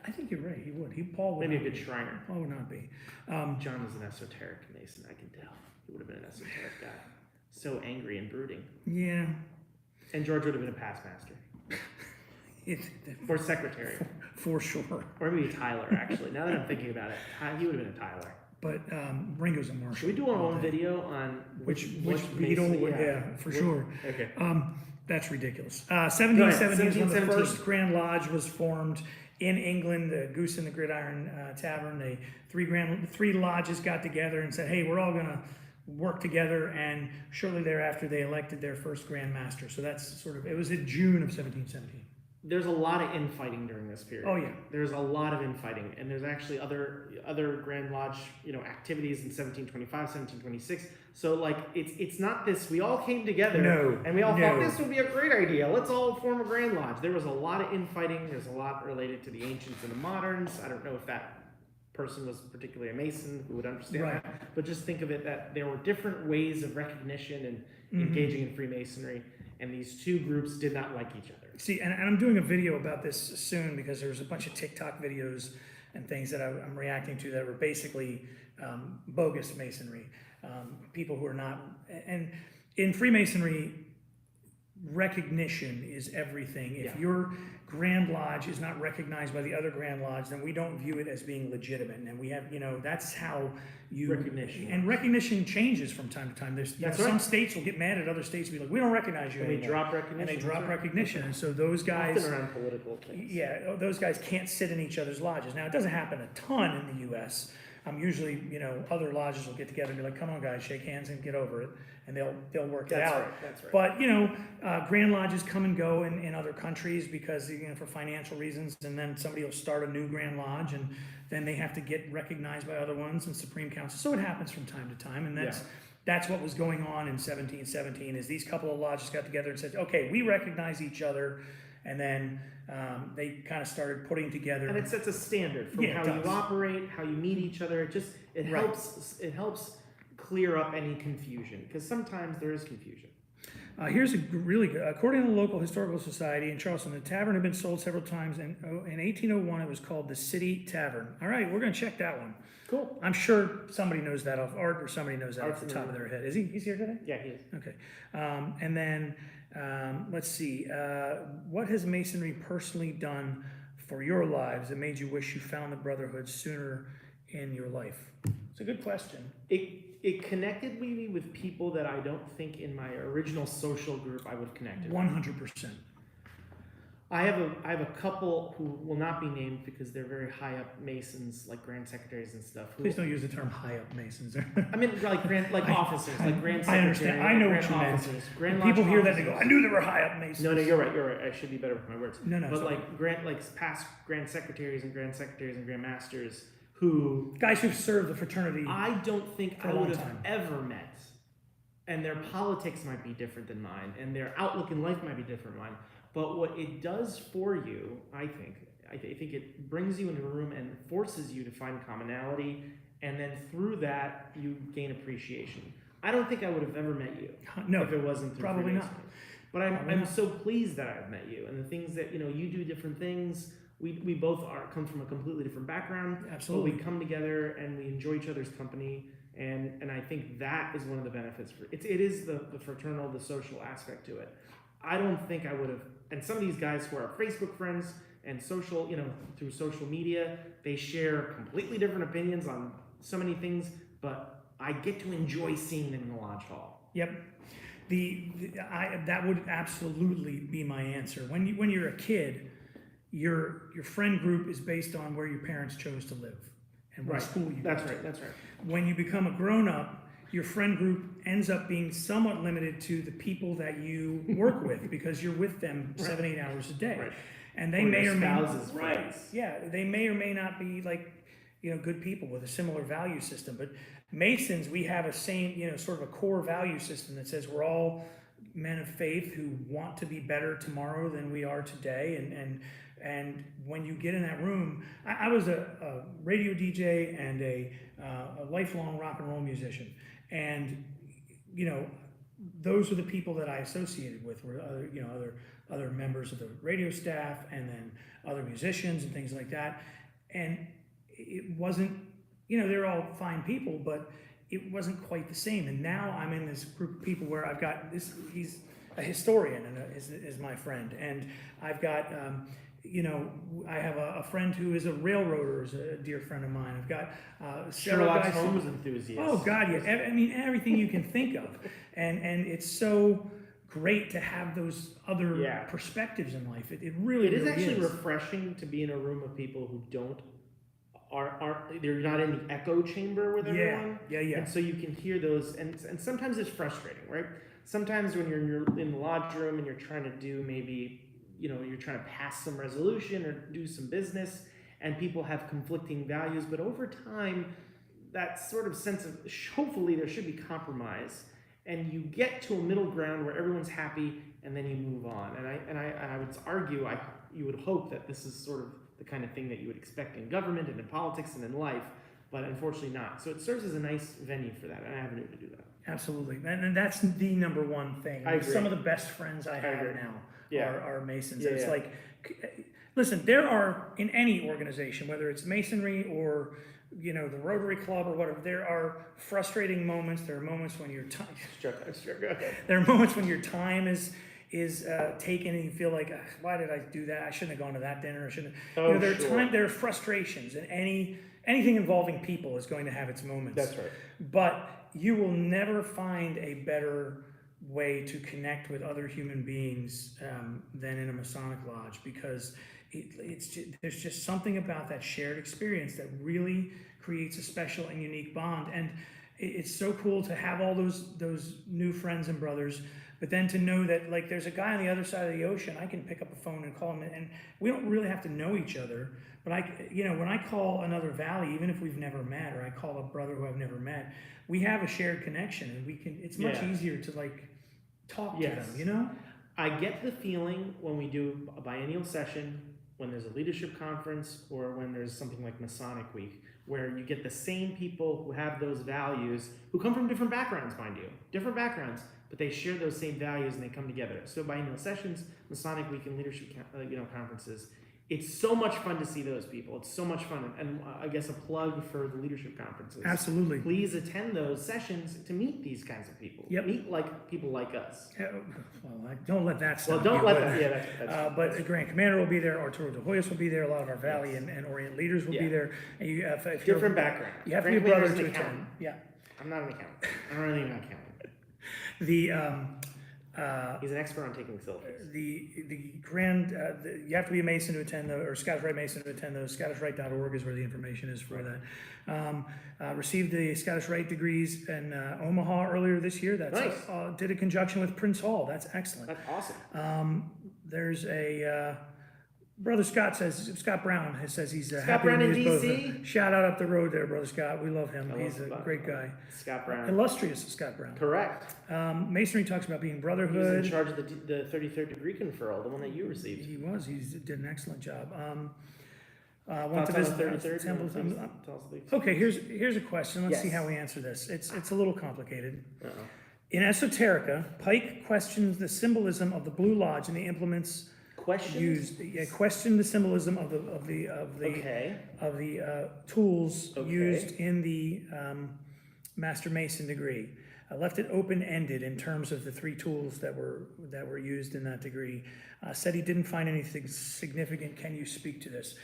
I think you're right. He would. Paul would. Maybe a good Shriner. Paul would not be. John was an esoteric Mason. I can tell. He would have been an esoteric guy. So angry and brooding. Yeah. And George would have been a past master. Or secretary. For sure. Or maybe Tyler, actually. Now that I'm thinking about it, he would have been a Tyler. But Ringo's a marshal. Should we do our own video on which Beatle? Yeah, for sure. Okay. That's ridiculous. 1717 is when the 1717. first Grand Lodge was formed in England. The Goose and the Gridiron Tavern. Three lodges got together and said, "Hey, we're all gonna work together." And shortly thereafter, they elected their first Grand Master. So that's it was in June of 1717. There's a lot of infighting during this period. Oh yeah. There's a lot of infighting, and there's actually other Grand Lodge, activities in 1725, 1726. So it's not this. We all came together, and we all thought this would be a great idea. Let's all form a Grand Lodge. There was a lot of infighting. There's a lot related to the ancients and the moderns. I don't know if that person was particularly a Mason who would understand that, but just think of it that there were different ways of recognition and engaging in Freemasonry, and these two groups did not like each other. See, and I'm doing a video about this soon because there's a bunch of TikTok videos and things that I'm reacting to that were basically bogus Masonry. People who are not, and in Freemasonry, recognition is everything. If your Grand Lodge is not recognized by the other Grand Lodge, then we don't view it as being legitimate. And we have, that's how you... Recognition. And recognition changes from time to time. There's some states will get mad at other states and be like, we don't recognize you anymore. They drop recognition. And they drop recognition. And so those guys... Often around political things. Yeah, those guys can't sit in each other's lodges. Now, it doesn't happen a ton in the U.S., usually, other lodges will get together and be like, come on, guys, shake hands and get over it. And they'll work it out. That's right. But, Grand Lodges come and go in other countries because, for financial reasons. And then somebody will start a new Grand Lodge and then they have to get recognized by other ones and Supreme Council. So it happens from time to time. And that's what was going on in 1717 is these couple of lodges got together and said, okay, we recognize each other. And then they kind of started putting together, and it sets a standard for how you operate, how you meet each other. It helps clear up any confusion because sometimes there is confusion. Here's a really good. According to the local historical society in Charleston, the tavern had been sold several times. In 1801, it was called the City Tavern. All right, we're going to check that one. Cool. I'm sure somebody knows that off Art or somebody knows that off the top of their head. Is he? He's here today? Yeah, he is. Okay. And then let's see. What has Masonry personally done for your lives that made you wish you found the Brotherhood sooner in your life? It's a good question. It connected me with people that I don't think in my original social group I would have connected 100%. I have a couple who will not be named because they're very high up Masons, like Grand Secretaries and stuff. Please don't use the term high up Masons. I mean, like officers, like Grand Secretaries. I understand. I know what you meant. People hear that and they go, "I knew there were high up Masons." No, you're right. I should be better with my words. No. But past Grand Secretaries and Grand Masters who guys who've served the fraternity. I don't think I would have ever met, and their politics might be different than mine, and their outlook in life might be different than mine. But what it does for you, I think it brings you into a room and forces you to find commonality, and then through that you gain appreciation. I don't think I would have ever met you if it wasn't through probably not. But I'm so pleased that I've met you, and the things that, you do different things. We both come from a completely different background. Absolutely. But we come together and we enjoy each other's company. And I think that is one of the benefits. It is the fraternal, the social aspect to it. I don't think I would have, and some of these guys who are Facebook friends and social, through social media, they share completely different opinions on so many things, but I get to enjoy seeing them in the lodge hall. Yep. That would absolutely be my answer. When you're a kid, your friend group is based on where your parents chose to live and what school you go to. That's right. When you become a grown-up, your friend group ends up being somewhat limited to the people that you work with because you're with them 7-8 hours a day. Right. And they may or may not, friends. yeah, they may or may not be like, good people with a similar value system. But Masons, we have a same, sort of a core value system that says we're all men of faith who want to be better tomorrow than we are today. And when you get in that room, I was a radio DJ and a lifelong rock and roll musician. And, those are the people that I associated with were other members of the radio staff and then other musicians and things like that. And it wasn't, they're all fine people, but it wasn't quite the same. And now I'm in this group of people where I've got this, he's a historian and is my friend. And I've got, I have a friend who is a railroader, is a dear friend of mine. I've got Sherlock Holmes enthusiast. Oh God, yeah. I mean, everything you can think of. And it's so great to have those other perspectives in life. It really is actually refreshing to be in a room of people who they're not in the echo chamber with everyone. Yeah. And so you can hear those, and sometimes it's frustrating, right? Sometimes when you're in the lodge room and you're trying to do maybe, you're trying to pass some resolution or do some business, and people have conflicting values, but over time, that sort of sense of, hopefully there should be compromise, and you get to a middle ground where everyone's happy, and then you move on. And I would argue, you would hope that this is sort of the kind of thing that you would expect in government and in politics and in life, but unfortunately not. So it serves as a nice venue for that, and I haven't to do that. Absolutely, and that's the number one thing. I agree. Some of the best friends I have now are Masons. Yeah, it's like, listen, there are, in any organization, whether it's Masonry or the Rotary Club or whatever, there are frustrating moments. There are moments when your time there are moments when your time is taken and you feel like, why did I do that? I shouldn't have gone to that dinner. I shouldn't. There are frustrations, and anything involving people is going to have its moments. That's right. But you will never find a better way to connect with other human beings than in a Masonic lodge, because there's just something about that shared experience that really creates a special and unique bond. And it's so cool to have all those new friends and brothers, but then to know that, like, there's a guy on the other side of the ocean, I can pick up a phone and call him, and we don't really have to know each other. But when I call another valley, even if we've never met, or I call a brother who I've never met, we have a shared connection, and it's much easier to talk to them, I get the feeling when we do a biennial session, when there's a leadership conference, or when there's something like Masonic Week, where you get the same people who have those values, who come from different backgrounds, mind you, but they share those same values and they come together. So biennial sessions, Masonic Week, and leadership conferences, it's so much fun to see those people. It's so much fun. And I guess a plug for the leadership conferences. Absolutely. Please attend those sessions to meet these kinds of people. Yep. Meet people like us. Don't let that stop. Well, don't let that. Yeah, that's but Grand Commander will be there. Arturo de Hoyos will be there. A lot of our Valley and Orient leaders will be there. And you, if different background. You have to be a brother to attend. Yeah. I'm not an accountant. I don't really know accounting. He's an expert on taking selfies. You have to be a Mason to attend or Scottish Rite Mason to attend those. ScottishRite.org is where the information is for that. Received the Scottish Rite degrees in Omaha earlier this year. That's nice. Did a conjunction with Prince Hall. That's excellent. That's awesome. There's a Brother Scott Brown says he's Scott happy Brown to in use both. DC. Shout out up the road there, Brother Scott. We love him. He's a great guy. Scott Brown. Illustrious Scott Brown. Correct. Masonry talks about being He brotherhood. was in charge of the 33rd degree conferral, the one that you received. He was. He did an excellent job. Went to visit 33rd temples. Okay, here's a question. Let's see Yes. how we answer this. It's a little complicated. Uh-oh. In Esoterica, Pike questions the symbolism of the Blue Lodge and the implements Questions? used. Yeah, question the symbolism of the Okay. tools Okay. used in the Master Mason degree. I left it open-ended in terms of the 3 tools that were used in that degree. Said he didn't find anything significant. Can you speak to this?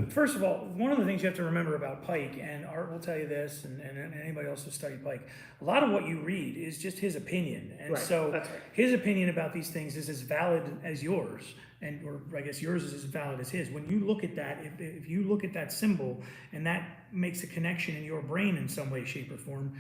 First of all, one of the things you have to remember about Pike, and Art will tell you this, and anybody else who studied Pike, a lot of what you read is just his opinion. And Right, so that's right. his opinion about these things is as valid as yours, or I guess yours is as valid as his. When you look at that, if you look at that symbol and that makes a connection in your brain in some way, shape, or form,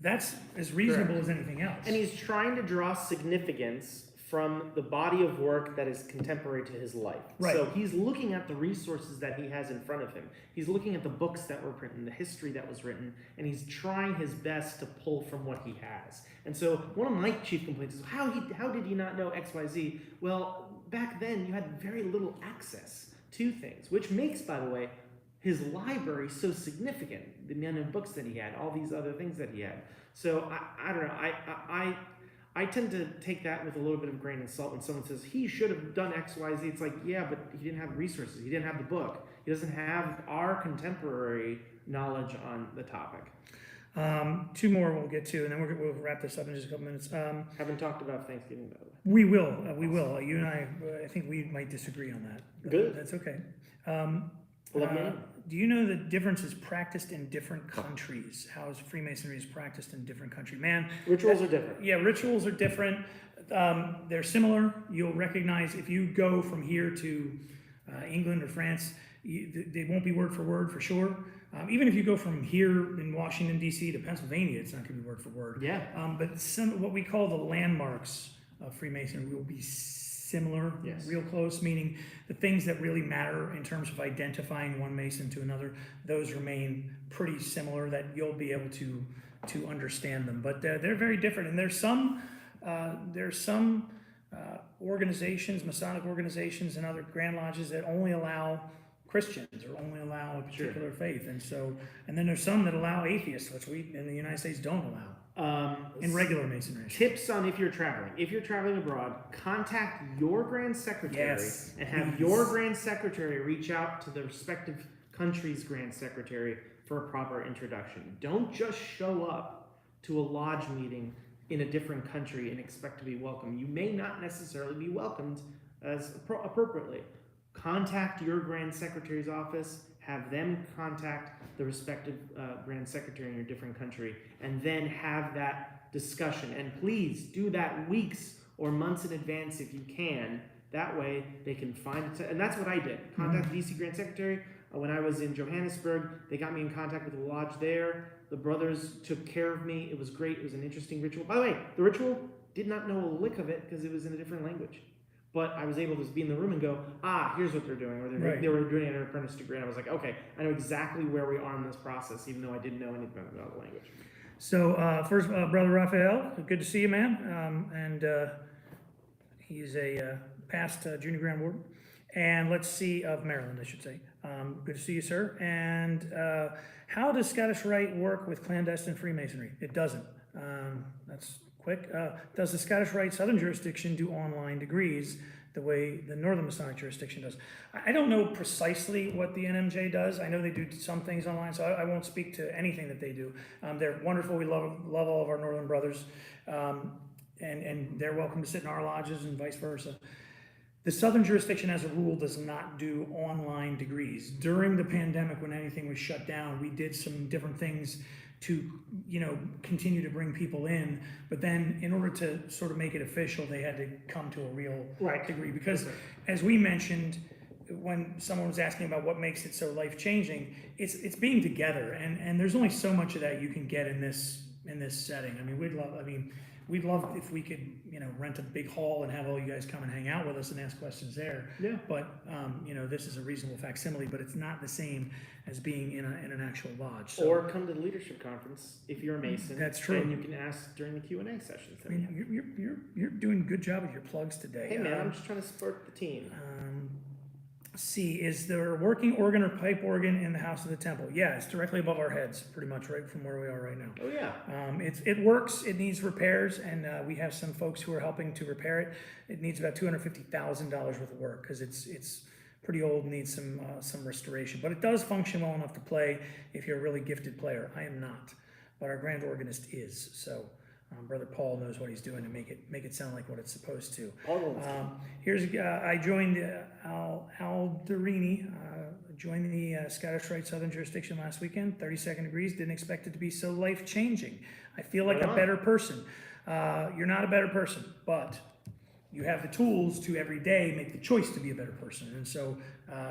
that's as reasonable as anything else. And he's trying to draw significance from the body of work that is contemporary to his life. Right. So he's looking at the resources that he has in front of him. He's looking at the books that were written, the history that was written, and he's trying his best to pull from what he has. And so one of my chief complaints is, how did he not know XYZ? Well, back then you had very little access to things, which makes, by the way, his library so significant. The amount of books that he had, all these other things that he had. So I don't know. I tend to take that with a little bit of grain of salt when someone says he should have done X, Y, Z. It's like, yeah, but he didn't have resources. He didn't have the book. He doesn't have our contemporary knowledge on the topic. 2 more we'll get to, and then we'll wrap this up in just a couple minutes. Haven't talked about Thanksgiving, by the way. We will. You and I think we might disagree on that. Good. That's okay. Do you know the differences practiced in different countries? How is Freemasonry is practiced in different countries? Man, Rituals are different. Yeah, rituals are different. They're similar. You'll recognize if you go from here to England or France, they won't be word for sure. Even if you go from here in Washington, D.C. to Pennsylvania, it's not going to be word for word. Yeah. But what we call the landmarks of Freemasonry will be similar, Yes. real close, meaning the things that really matter in terms of identifying one Mason to another, those remain pretty similar, that you'll be able to understand them. But they're very different, and there's some organizations, Masonic organizations and other Grand Lodges that only allow Christians or only allow a particular faith, and then there's some that allow atheists, which we in the United States don't allow. In regular Masonry. Tips on if you're traveling. If you're traveling abroad, contact your Grand Secretary and have your Grand Secretary reach out to the respective country's Grand Secretary for a proper introduction. Don't just show up to a lodge meeting in a different country and expect to be welcomed. You may not necessarily be welcomed as appropriately. Contact your Grand Secretary's office, have them contact the respective Grand Secretary in your different country, and then have that discussion. And please do that weeks or months in advance if you can. That way they can find it. And that's what I did. Contact the DC Grand Secretary. When I was in Johannesburg, they got me in contact with the lodge there. The brothers took care of me. It was great. It was an interesting ritual. By the way, the ritual, did not know a lick of it because it was in a different language. But I was able to be in the room and go, here's what they're doing. Or they were doing an apprentice degree. And I was like, okay, I know exactly where we are in this process, even though I didn't know anything about the language. So first, Brother Raphael, good to see you, man. And he's a past junior Grand Warden. And let's see, of Maryland, I should say. Good to see you, sir. And how does Scottish Rite work with clandestine Freemasonry? It doesn't. That's quick. Does the Scottish Rite Southern jurisdiction do online degrees the way the Northern Masonic jurisdiction does? I don't know precisely what the NMJ does. I know they do some things online, so I won't speak to anything that they do. They're wonderful. We love all of our Northern brothers, and they're welcome to sit in our lodges and vice versa. The Southern jurisdiction, as a rule, does not do online degrees. During the pandemic, when anything was shut down, we did some different things to, continue to bring people in. But then in order to sort of make it official, they had to come to a real degree. Because as we mentioned, when someone was asking about what makes it so life-changing, it's being together. And there's only so much of that you can get in this setting. I mean, we'd love if we could, rent a big hall and have all you guys come and hang out with us and ask questions there. Yeah. But, this is a reasonable facsimile, but it's not the same as being in an actual lodge. So. Or come to the leadership conference if you're a Mason. That's true. And you can ask during the Q&A sessions. I mean, you're doing a good job with your plugs today. Hey man, I'm just trying to support the team. see, is there a working organ or pipe organ in the house of the temple? Yeah, it's directly above our heads, pretty much right from where we are right now. Oh yeah. It works, it needs repairs, and we have some folks who are helping to repair it. It needs about $250,000 worth of work, because it's pretty old, needs some restoration. But it does function well enough to play if you're a really gifted player. I am not, but our grand organist is, so... Brother Paul knows what he's doing to make it sound like what it's supposed to. Here's I joined Alderini, joined the Scottish Rite Southern Jurisdiction last weekend. 32nd degrees. Didn't expect it to be so life changing. I feel like a better person. You're not a better person, but you have the tools to every day make the choice to be a better person. And so,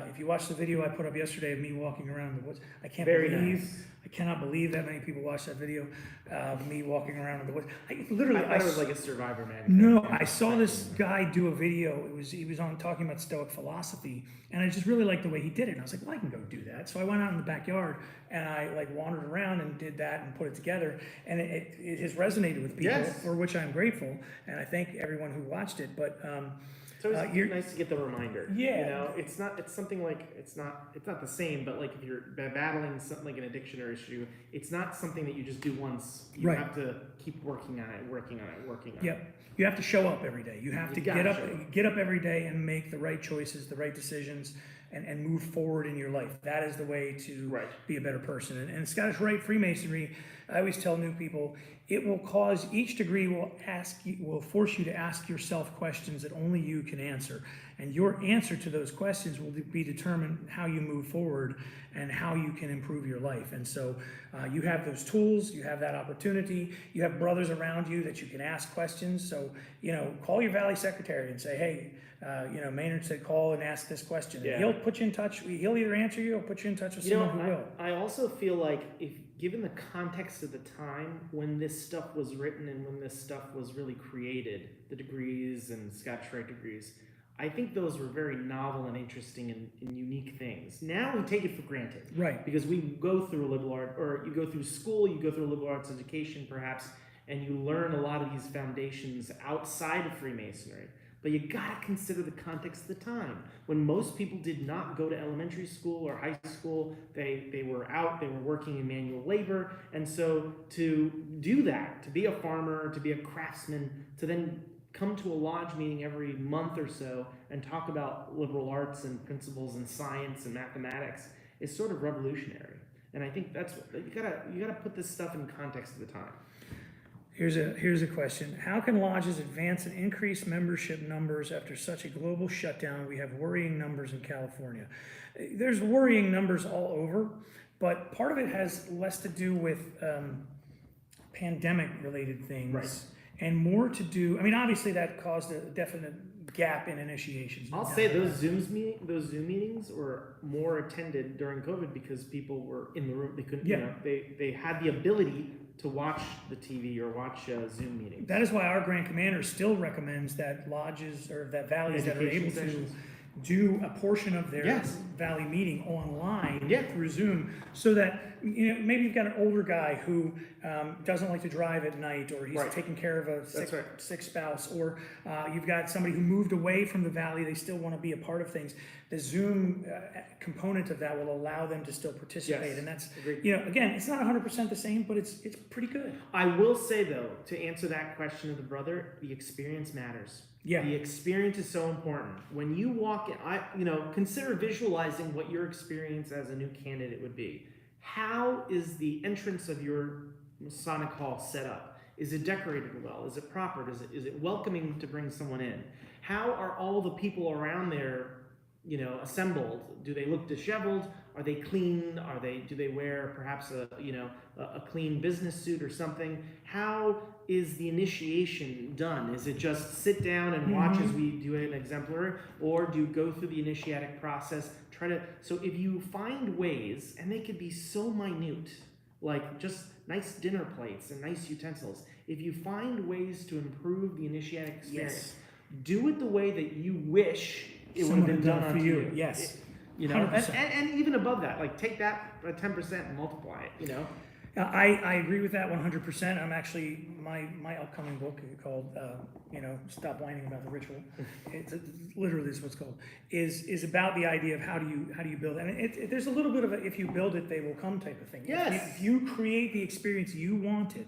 if you watch the video I put up yesterday of me walking around the woods, I cannot believe that many people watched that video of me walking around in the woods. I thought it was like a Survivor magazine. No, I saw this guy do a video. He was on talking about Stoic philosophy, and I just really liked the way he did it. And I was like, well, I can go do that. So I went out in the backyard and I wandered around and did that and put it together, and it has resonated with people, for which I'm grateful, and I thank everyone who watched it. But so it's nice to get the reminder. Yeah, you know, it's something like it's not the same, but like if you're battling something like an addiction or issue, it's not something that you just do once. You have to keep working on it. Yep. You have to show up every day. You have to get up every day and make the right choices, the right decisions, and move forward in your life. That is the way to be a better person. And Scottish Rite Freemasonry, I always tell new people, it will cause, each degree will force you to ask yourself questions that only you can answer. And your answer to those questions will be determined how you move forward and how you can improve your life. And so you have those tools, you have that opportunity, you have brothers around you that you can ask questions. So, call your Valley Secretary and say, hey, Maynard said call and ask this question. And he'll put you in touch. He'll either answer you or put you in touch with someone who will. I also feel like if given the context of the time when this stuff was written and when this stuff was really created, the degrees and Scottish Rite degrees, I think those were very novel and interesting and unique things. Now we take it for granted. Right. Because we go through a liberal art, or you go through school, you go through a liberal arts education perhaps, and you learn a lot of these foundations outside of Freemasonry. But you gotta consider the context of the time. When most people did not go to elementary school or high school, they were out, they were working in manual labor. And so to do that, to be a farmer, to be a craftsman, to then come to a lodge meeting every month or so and talk about liberal arts and principles and science and mathematics is sort of revolutionary. And I think that's, you gotta put this stuff in context of the time. Here's a question. How can lodges advance and increase membership numbers after such a global shutdown? We have worrying numbers in California. There's worrying numbers all over, but part of it has less to do with pandemic-related things and more to do, obviously that caused a definite gap in initiations. I'll say those Zoom meetings were more attended during COVID because people were in the room. They couldn't, they had the ability to watch the TV or watch Zoom meetings. That is why our Grand Commander still recommends that lodges or that valleys that are able to do a portion of their valley meeting online through Zoom, so that maybe you've got an older guy who doesn't like to drive at night, or he's taking care of a sick spouse, or you've got somebody who moved away from the valley, they still want to be a part of things. The Zoom component of that will allow them to still participate, and that's again, it's not 100% the same, but it's pretty good. I will say though, to answer that question of the brother, the experience matters. Yeah, the experience is so important. When you walk in, consider visualizing what your experience as a new candidate would be. How is the entrance of your Masonic hall set up? Is it decorated well? Is it proper? Is it welcoming to bring someone in? How are all the people around there, assembled? Do they look disheveled? Are they clean? Do they wear perhaps a clean business suit or something? How is the initiation done? Is it just sit down and watch as we do an exemplary, or do you go through the initiatic process? So if you find ways, and they could be so minute, like just nice dinner plates and nice utensils. If you find ways to improve the initiatic experience, do it the way that you wish it would have been done for you. Yes. And even above that, like take that 10% and multiply it, I agree with that 100%. I'm actually, my upcoming book called, Stop Whining About the Ritual. It's literally is what it's called. Is about the idea of how do you build it. And there's a little bit of a if you build it, they will come type of thing. Yes. If you create the experience you wanted,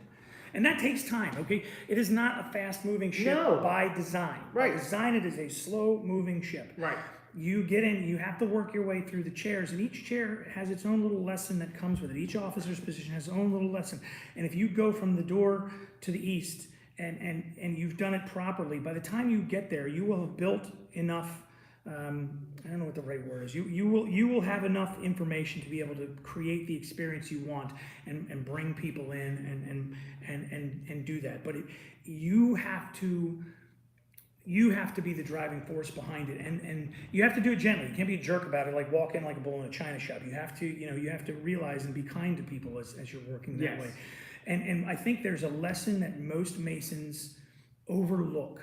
and that takes time, okay? It is not a fast-moving ship by design. Right. By design, it is a slow-moving ship. Right. You get in, you have to work your way through the chairs, and each chair has its own little lesson that comes with it. Each officer's position has its own little lesson. And if you go from the door to the east and you've done it properly, by the time you get there, you will have built enough, I don't know what the right word is, you will have enough information to be able to create the experience you want and bring people in and do that. But you have to be the driving force behind it, and you have to do it gently. You can't be a jerk about it, like walk in like a bull in a china shop. You have to realize and be kind to people as you're working that way. And I think there's a lesson that most Masons overlook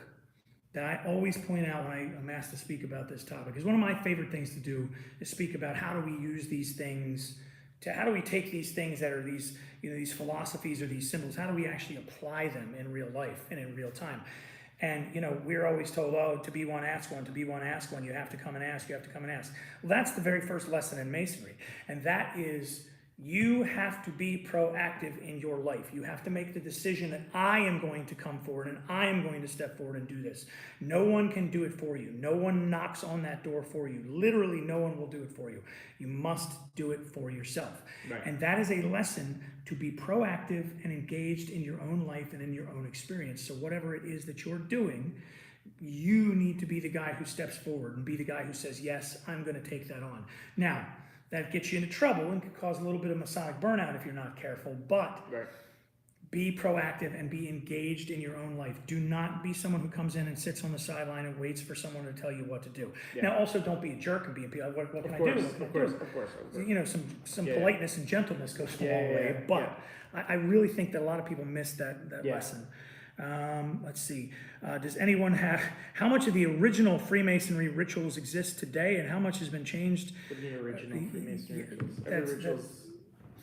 that I always point out when I'm asked to speak about this topic. Because one of my favorite things to do is speak about how do we use these things how do we take these things that are these philosophies or these symbols, how do we actually apply them in real life and in real time? And, we're always told, to be one, ask one, to be one, ask one, you have to come and ask, you have to come and ask. Well, that's the very first lesson in Masonry. And that is, you have to be proactive in your life. You have to make the decision that I am going to come forward and I am going to step forward and do this. No one can do it for you. No one knocks on that door for you. Literally, no one will do it for you. You must do it for yourself. Right. And that is a lesson to be proactive and engaged in your own life and in your own experience. So whatever it is that you're doing, you need to be the guy who steps forward and be the guy who says, yes, I'm going to take that on. Now, that gets you into trouble and could cause a little bit of Masonic burnout if you're not careful, but be proactive and be engaged in your own life. Do not be someone who comes in and sits on the sideline and waits for someone to tell you what to do. Yeah. Now, also don't be a jerk and be what can I do? Of course. Some politeness and gentleness goes a long way, but I really think that a lot of people miss that lesson. Let's see. Does anyone have, how much of the original Freemasonry rituals exist today and how much has been changed? The original Freemasonry rituals.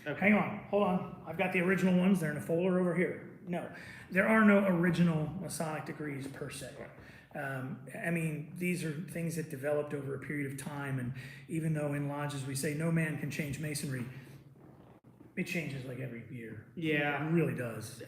Okay. Hang on, hold on. I've got the original ones. They're in a folder over here. No, there are no original Masonic degrees per se. These are things that developed over a period of time, and even though in lodges we say no man can change Masonry, it changes like every year. Yeah. It really does.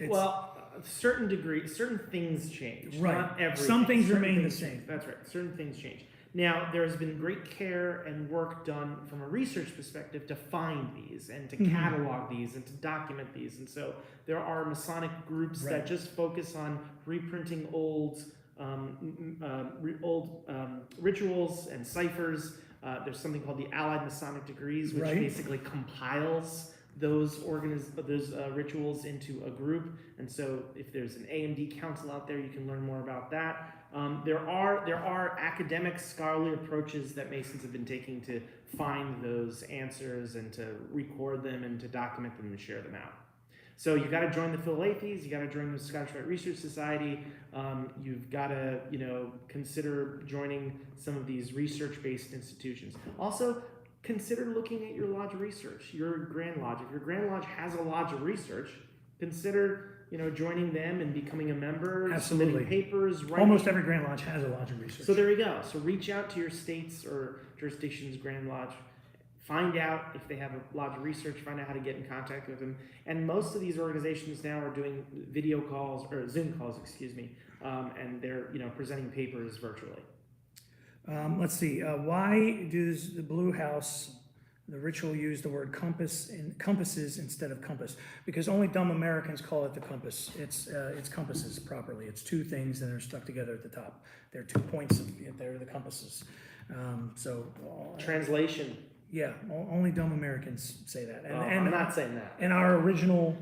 Certain things change. Right. Not everything. Some things remain the same. That's right. Certain things change. Now, there has been great care and work done from a research perspective to find these and to catalog these and to document these. And so there are Masonic groups that just focus on reprinting old rituals and ciphers. There's something called the Allied Masonic Degrees, which basically compiles those rituals into a group. And so if there's an AMD council out there, you can learn more about that. There are academic scholarly approaches that Masons have been taking to find those answers and to record them and to document them and share them out. So you've got to join the Philalethes, you got to join the Scottish Rite Research Society, you've got to consider joining some of these research-based institutions. Also, consider looking at your lodge of research, your Grand Lodge. If your Grand Lodge has a lodge of research, consider joining them and becoming a member. Absolutely. Submitting papers. Almost every Grand Lodge has a lodge of research. So there you go. So reach out to your state's or jurisdiction's Grand Lodge. Find out if they have a lodge of research. Find out how to get in contact with them. And most of these organizations now are doing video calls or Zoom calls, and they're presenting papers virtually. Let's see. Why does the Blue House, the ritual, use the word compasses instead of compass? Because only dumb Americans call it the compass. It's compasses properly. It's two things that are stuck together at the top. There are 2 points. They're the compasses. Translation. Yeah, only dumb Americans say that. I'm not saying that. And our original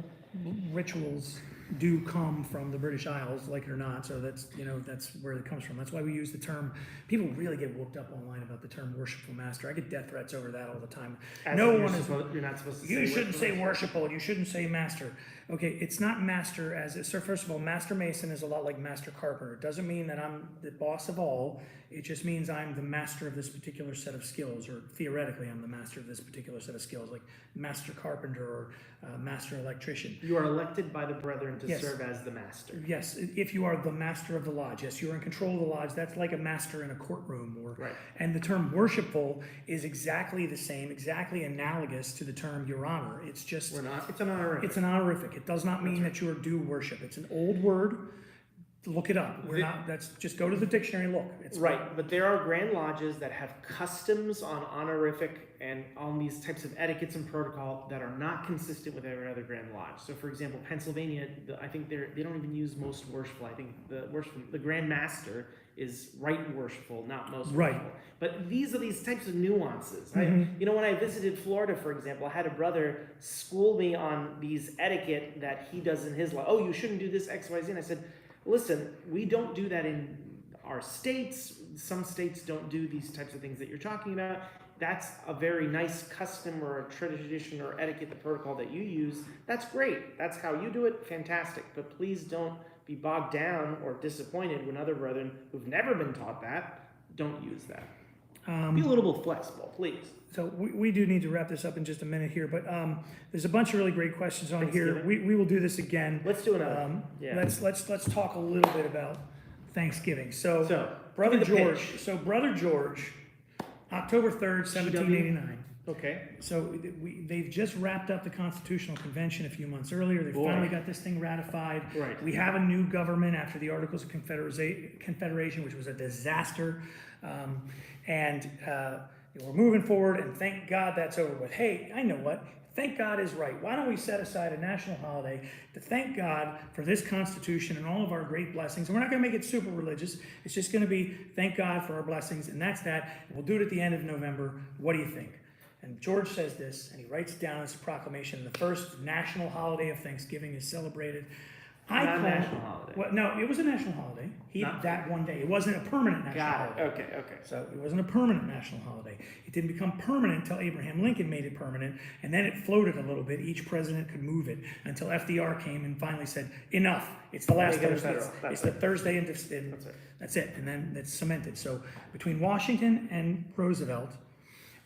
rituals do come from the British Isles, like it or not. So that's, that's where it comes from. That's why we use the term. People really get whooped up online about the term Worshipful Master. I get death threats over that all the time. You're not supposed to say you shouldn't say worshipful. You shouldn't say master. Okay, it's not master so first of all, Master Mason is a lot like Master Carpenter. It doesn't mean that I'm the boss of all. It just means I'm the master of this particular set of skills, or theoretically I'm the master of this particular set of skills, like Master Carpenter or Master Electrician. You are elected by the brethren to Yes. serve as the master. Yes, if you are the master of the lodge. Yes, you're in control of the lodge. That's like a master in a courtroom. Right. And the term worshipful is exactly the same, exactly analogous to the term Your Honor. It's just... It's an honorific. It's an honorific. It does not mean that you are due worship. It's an old word. Look it up. Just go to the dictionary and look. It's right, but there are Grand Lodges that have customs on honorific and on these types of etiquettes and protocol that are not consistent with every other Grand Lodge. So, for example, Pennsylvania, I think they don't even use most worshipful. I think the Grand Master is right worshipful, not most worshipful. But these are these types of nuances. Mm-hmm. When I visited Florida, for example, I had a brother school me on these etiquette that he does in his law. Oh, you shouldn't do this X, Y, Z. And I said, listen, we don't do that in our states. Some states don't do these types of things that you're talking about. That's a very nice custom or a tradition or etiquette, the protocol that you use. That's great. That's how you do it. Fantastic. But please don't be bogged down or disappointed when other brethren who've never been taught that don't use that. Be a little bit flexible, please. So we do need to wrap this up in just a minute here, but there's a bunch of really great questions on here. We will do this again. Let's do another. Let's talk a little bit about Thanksgiving. So Brother George, October 3rd, 1789. Okay. So they've just wrapped up the Constitutional Convention a few months earlier. They finally got this thing ratified. Right. We have a new government after the Articles of Confederation, which was a disaster. We're moving forward, and thank God that's over with. Hey, I know what? Thank God is right. Why don't we set aside a national holiday to thank God for this Constitution and all of our great blessings? And we're not going to make it super religious. It's just going to be thank God for our blessings, and that's that. We'll do it at the end of November. What do you think? And George says this, and he writes down as a proclamation, the first national holiday of Thanksgiving is celebrated. Not a national holiday. Well, no, it was a national holiday. That one day. It wasn't a permanent national holiday. Okay. So it wasn't a permanent national holiday. It didn't become permanent until Abraham Lincoln made it permanent, and then it floated a little bit. Each president could move it until FDR came and finally said, enough. It's the last Thursday. It's the Thursday, and that's it. And then it's cemented. So between Washington and Roosevelt,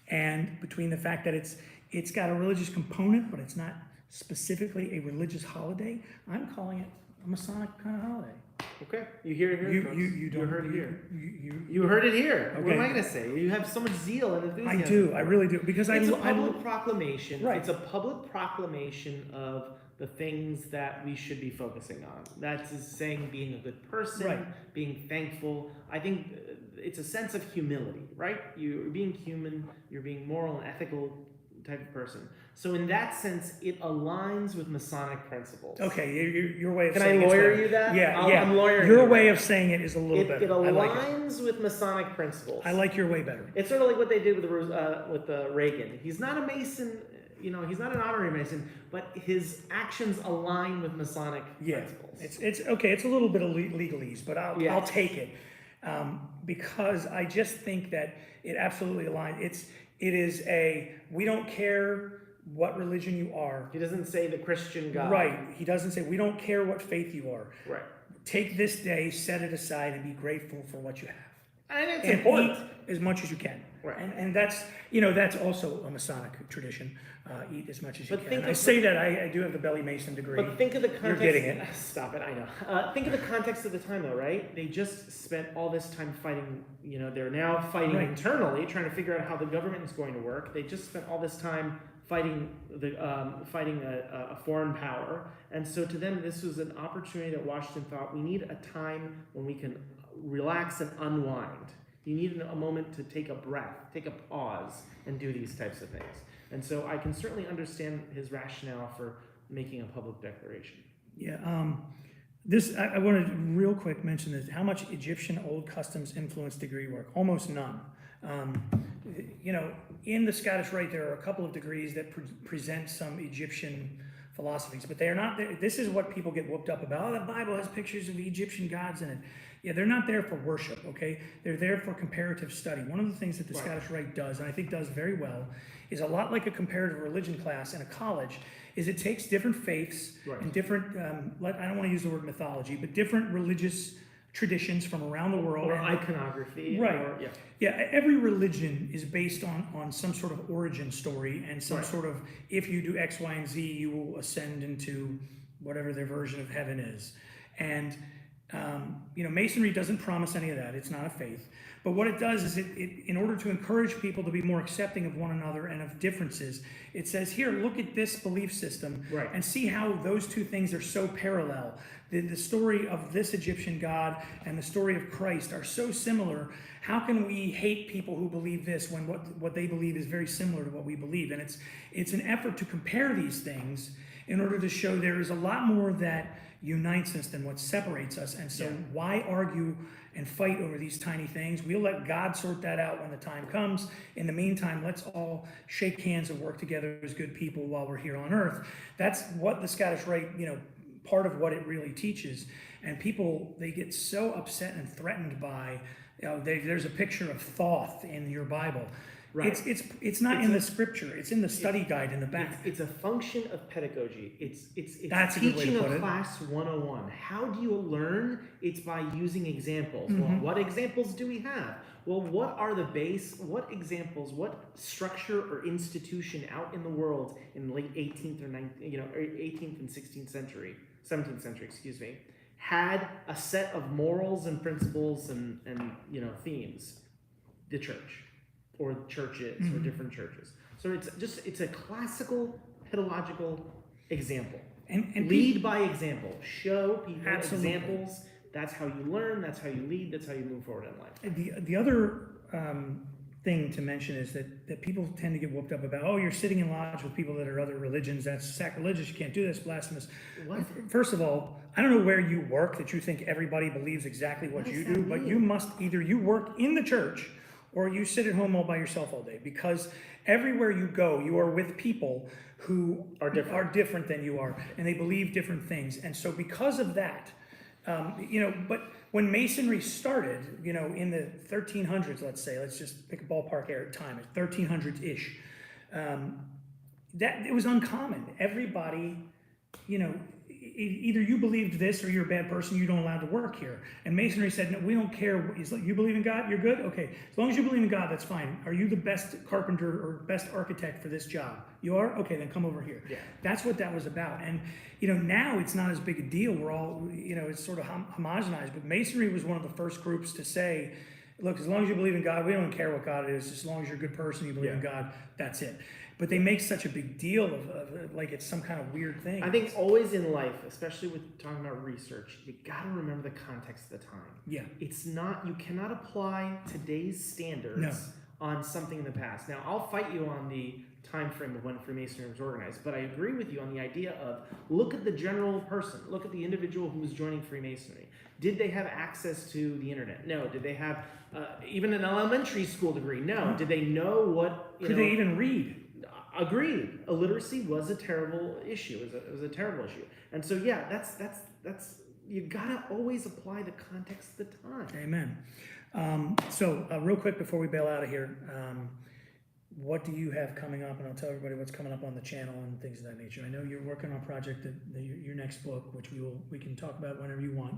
and between the fact that it's got a religious component, but it's not specifically a religious holiday, I'm calling it a Masonic kind of holiday. Okay, you hear it here, folks. You heard it here. You heard it here. Okay. What am I going to say? You have so much zeal and enthusiasm. I do. I really do, because it's a public proclamation. Right. It's a public proclamation of the things that we should be focusing on. That's saying being a good person, being thankful. I think it's a sense of humility, right? You're being human. You're being moral and ethical type of person. So in that sense, it aligns with Masonic principles. Okay, your way of Can saying I lawyer you that? Yeah. I'm lawyering your way of saying it is a little better. It aligns with Masonic principles. I like your way better. It's sort of like what they did with Reagan. He's not a Mason, he's not an honorary Mason, but his actions align with Masonic principles. It's okay. It's a little bit of legalese, but I'll take it because I just think that it absolutely aligns. We don't care what religion you are. He doesn't say the Christian God. Right. He doesn't say we don't care what faith you are. Right. Take this day, set it aside, and be grateful for what you have. And it's important. Eat as much as you can. Right. And that's also a Masonic tradition. Eat as much as you can. I do have the Belly Mason degree. But think of the context. You're getting it. Stop it, I know. Think of the context of the time, though, right? They just spent all this time fighting, they're now fighting internally, trying to figure out how the government is going to work. They just spent all this time fighting a foreign power. And so to them, this was an opportunity that Washington thought, we need a time when we can relax and unwind. You need a moment to take a breath, take a pause, and do these types of things. And so I can certainly understand his rationale for making a public declaration. Yeah. I want to real quick mention this. How much Egyptian old customs influence degree work? Almost none. In the Scottish Rite, there are a couple of degrees that present some Egyptian philosophies, but they are not there. This is what people get whooped up about. Oh, the Bible has pictures of Egyptian gods in it. Yeah, they're not there for worship, okay? They're there for comparative study. One of the things that the Scottish Rite does, and I think does very well, is a lot like a comparative religion class in a college, is it takes different faiths and different, I don't want to use the word mythology, but different religious traditions from around the world. Or iconography. Right. Or, yeah, every religion is based on some sort of origin story and some sort of, if you do X, Y, and Z, you will ascend into whatever their version of heaven is. And, Masonry doesn't promise any of that. It's not a faith. But what it does is it in order to encourage people to be more accepting of one another and of differences, it says, here, look at this belief system and see how those two things are so parallel. The story of this Egyptian god and the story of Christ are so similar. How can we hate people who believe this when what they believe is very similar to what we believe? And it's an effort to compare these things in order to show there is a lot more that unites us than what separates us. And so why argue and fight over these tiny things? We'll let God sort that out when the time comes. In the meantime, let's all shake hands and work together as good people while we're here on earth. That's what the Scottish Rite, part of what it really teaches. And people, they get so upset and threatened by, there's a picture of Thoth in your Bible. Right. It's not in the scripture. It's in the study guide in the back. It's a function of pedagogy. It's That's teaching a class 101. How do you learn? It's by using examples. Well, what examples do we have? Well, what are the base? What examples? What structure or institution out in the world in the late 18th or 18th and 16th century, 17th century, excuse me, had a set of morals and principles and themes? The church. Or churches, or different churches. So it's a classical pedagogical example. And lead by example. Show people examples. That's how you learn. That's how you lead. That's how you move forward in life. The other thing to mention is that people tend to get whooped up about, you're sitting in lodge with people that are other religions. That's sacrilegious. You can't do this. Blasphemous. What? First of all, I don't know where you work that you think everybody believes exactly what you do, but you must either you work in the church or you sit at home all by yourself all day, because everywhere you go, you are with people who are different than you are, and they believe different things. And so because of that, but when Masonry started, in the 1300s, let's just pick a ballpark time, 1300s-ish, that it was uncommon. Everybody, either you believed this or you're a bad person, you don't allow to work here. And Masonry said, no, we don't care. You believe in God, you're good? Okay. As long as you believe in God, that's fine. Are you the best carpenter or best architect for this job? You are? Okay, then come over here. Yeah. That's what that was about. And, now it's not as big a deal. We're all, it's sort of homogenized. But Masonry was one of the first groups to say, look, as long as you believe in God, we don't care what God is. As long as you're a good person, you believe in God, that's it. But they make such a big deal of like it's some kind of weird thing. I think always in life, especially with talking about research, you got to remember the context of the time. Yeah. It's not, you cannot apply today's standards on something in the past. Now, I'll fight you on the time frame of when Freemasonry was organized, but I agree with you on the idea of look at the general person, look at the individual who was joining Freemasonry. Did they have access to the internet? No. Did they have even an elementary school degree? No. Did they know what, Could they even read? Agreed. Illiteracy was a terrible issue. It was a terrible issue. And so, that's you gotta always apply the context of the time. Amen. So real quick before we bail out of here, what do you have coming up? And I'll tell everybody what's coming up on the channel and things of that nature. I know you're working on a project, your next book, which we can talk about whenever you want.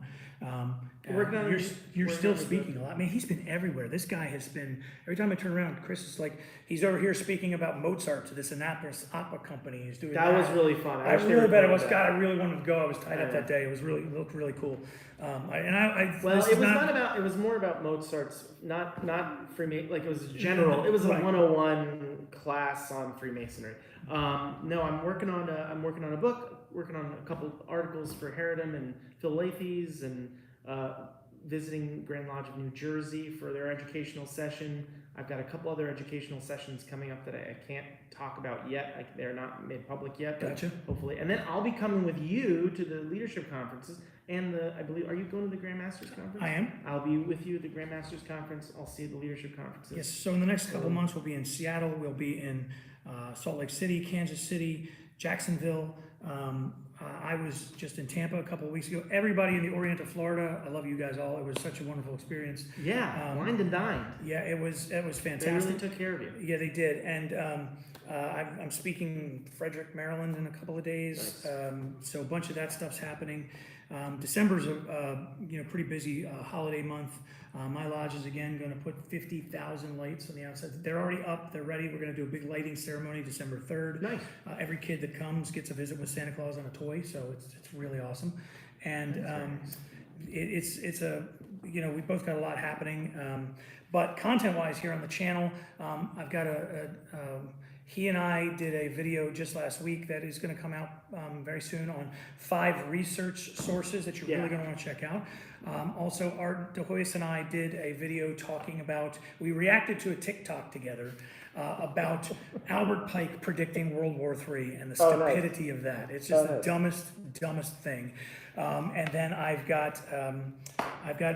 You're still speaking a lot. I mean, he's been everywhere. This guy has been, every time I turn around, Chris is like, he's over here speaking about Mozart to this Annapolis opera company. He's doing that. Was really fun. I really bet it was. God, I really wanted to go. I was tied up that day. It looked really cool. It was more about Mozart's, not Freemasonry. Like it was general. It was a 101 class on Freemasonry. No, I'm working on a book. Working on a couple articles for Herodom and Phil Lathes, and visiting Grand Lodge of New Jersey for their educational session. I've got a couple other educational sessions coming up that I can't talk about yet. They're not made public yet. Gotcha. Hopefully. And then I'll be coming with you to the leadership conferences. And I believe, are you going to the Grand Masters Conference? I am. I'll be with you at the Grand Masters Conference. I'll see you at the leadership conferences. Yes, so in the next couple months, we'll be in Seattle. We'll be in Salt Lake City, Kansas City, Jacksonville, I was just in Tampa a couple of weeks ago. Everybody in the Orient of Florida, I love you guys all. It was such a wonderful experience. Yeah, wined and dined. Yeah, it was fantastic. They really took care of you. Yeah, they did. And I'm speaking Frederick, Maryland in a couple of days. Nice. So a bunch of that stuff's happening. December's a pretty busy holiday month. My lodge is again going to put 50,000 lights on the outside. They're already up. They're ready. We're going to do a big lighting ceremony December 3rd. Nice. Every kid that comes gets a visit with Santa Claus on a toy, so it's really awesome. And it's a we both got a lot happening. But content-wise here on the channel, I've got he and I did a video just last week that is going to come out very soon on 5 research sources that you're really going to want to check out. Also, Art DeHoyce and I did a video talking about, we reacted to a TikTok together about Albert Pike predicting World War III and the stupidity of that. It's just the dumbest thing. And then I've got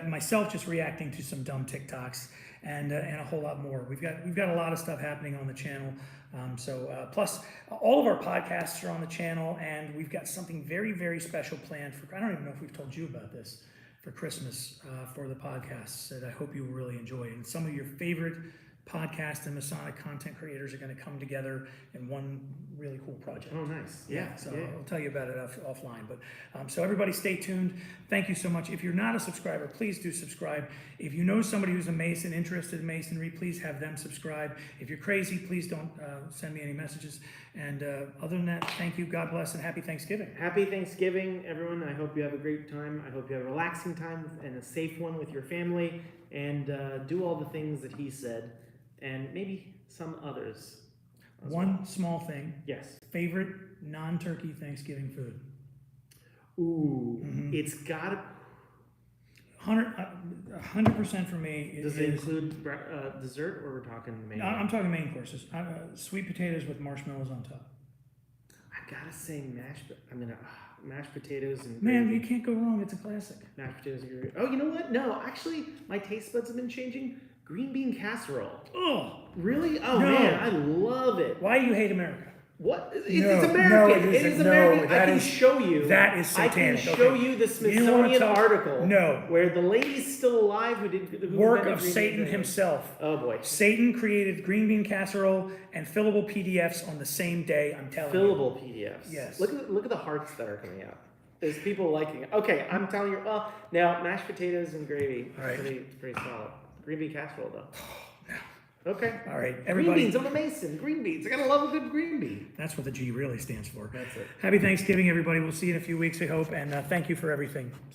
myself just reacting to some dumb TikToks and a whole lot more. We've got a lot of stuff happening on the channel. Plus all of our podcasts are on the channel, and we've got something very, very special planned for, I don't even know if we've told you about this, for Christmas for the podcasts that I hope you will really enjoy. And some of your favorite podcast and Masonic content creators are going to come together in one really cool project. Oh, nice. Yeah. So I'll tell you about it offline. But so everybody stay tuned. Thank you so much. If you're not a subscriber, please do subscribe. If you know somebody who's a Mason, interested in Masonry, please have them subscribe. If you're crazy, please don't send me any messages. And other than that, thank you. God bless and happy Thanksgiving. Happy Thanksgiving, everyone. I hope you have a great time. I hope you have a relaxing time and a safe one with your family. And do all the things that he said. And maybe some others. One small thing. Yes. Favorite non-turkey Thanksgiving food? Ooh, it's got to... 100% for me. Does it include dessert, or we're talking main? I'm talking main courses. Sweet potatoes with marshmallows on top. I gotta say mashed potatoes and Man, gravy. you can't go wrong. It's a classic. Mashed potatoes and gravy. Oh, you know what? No, actually, my taste buds have been changing. Green bean casserole. Oh, really? Oh no. Man, I love it. Why do you hate America? What? It's No, American. no, it it isn't. is No, American. that I can is- show you. that is I satanic. can show Okay. you the You don't wanna Smithsonian talk- article. No. Where the lady's still alive who Work invented of green Satan bean. himself. Oh boy. Satan created green bean casserole and fillable PDFs on the same day. I'm telling you. Fillable PDFs. Yes. Look at the hearts that are coming out. There's people liking it. Okay, I'm telling you. Well, now mashed potatoes and gravy. All right. Pretty solid. Green bean casserole though. Okay. All right, Green everybody. beans. I'm a Mason. Green beans. I gotta love a good green bean. That's what the G really stands for. That's it. Happy Thanksgiving, everybody. We'll see you in a few weeks, I hope. And thank you for everything.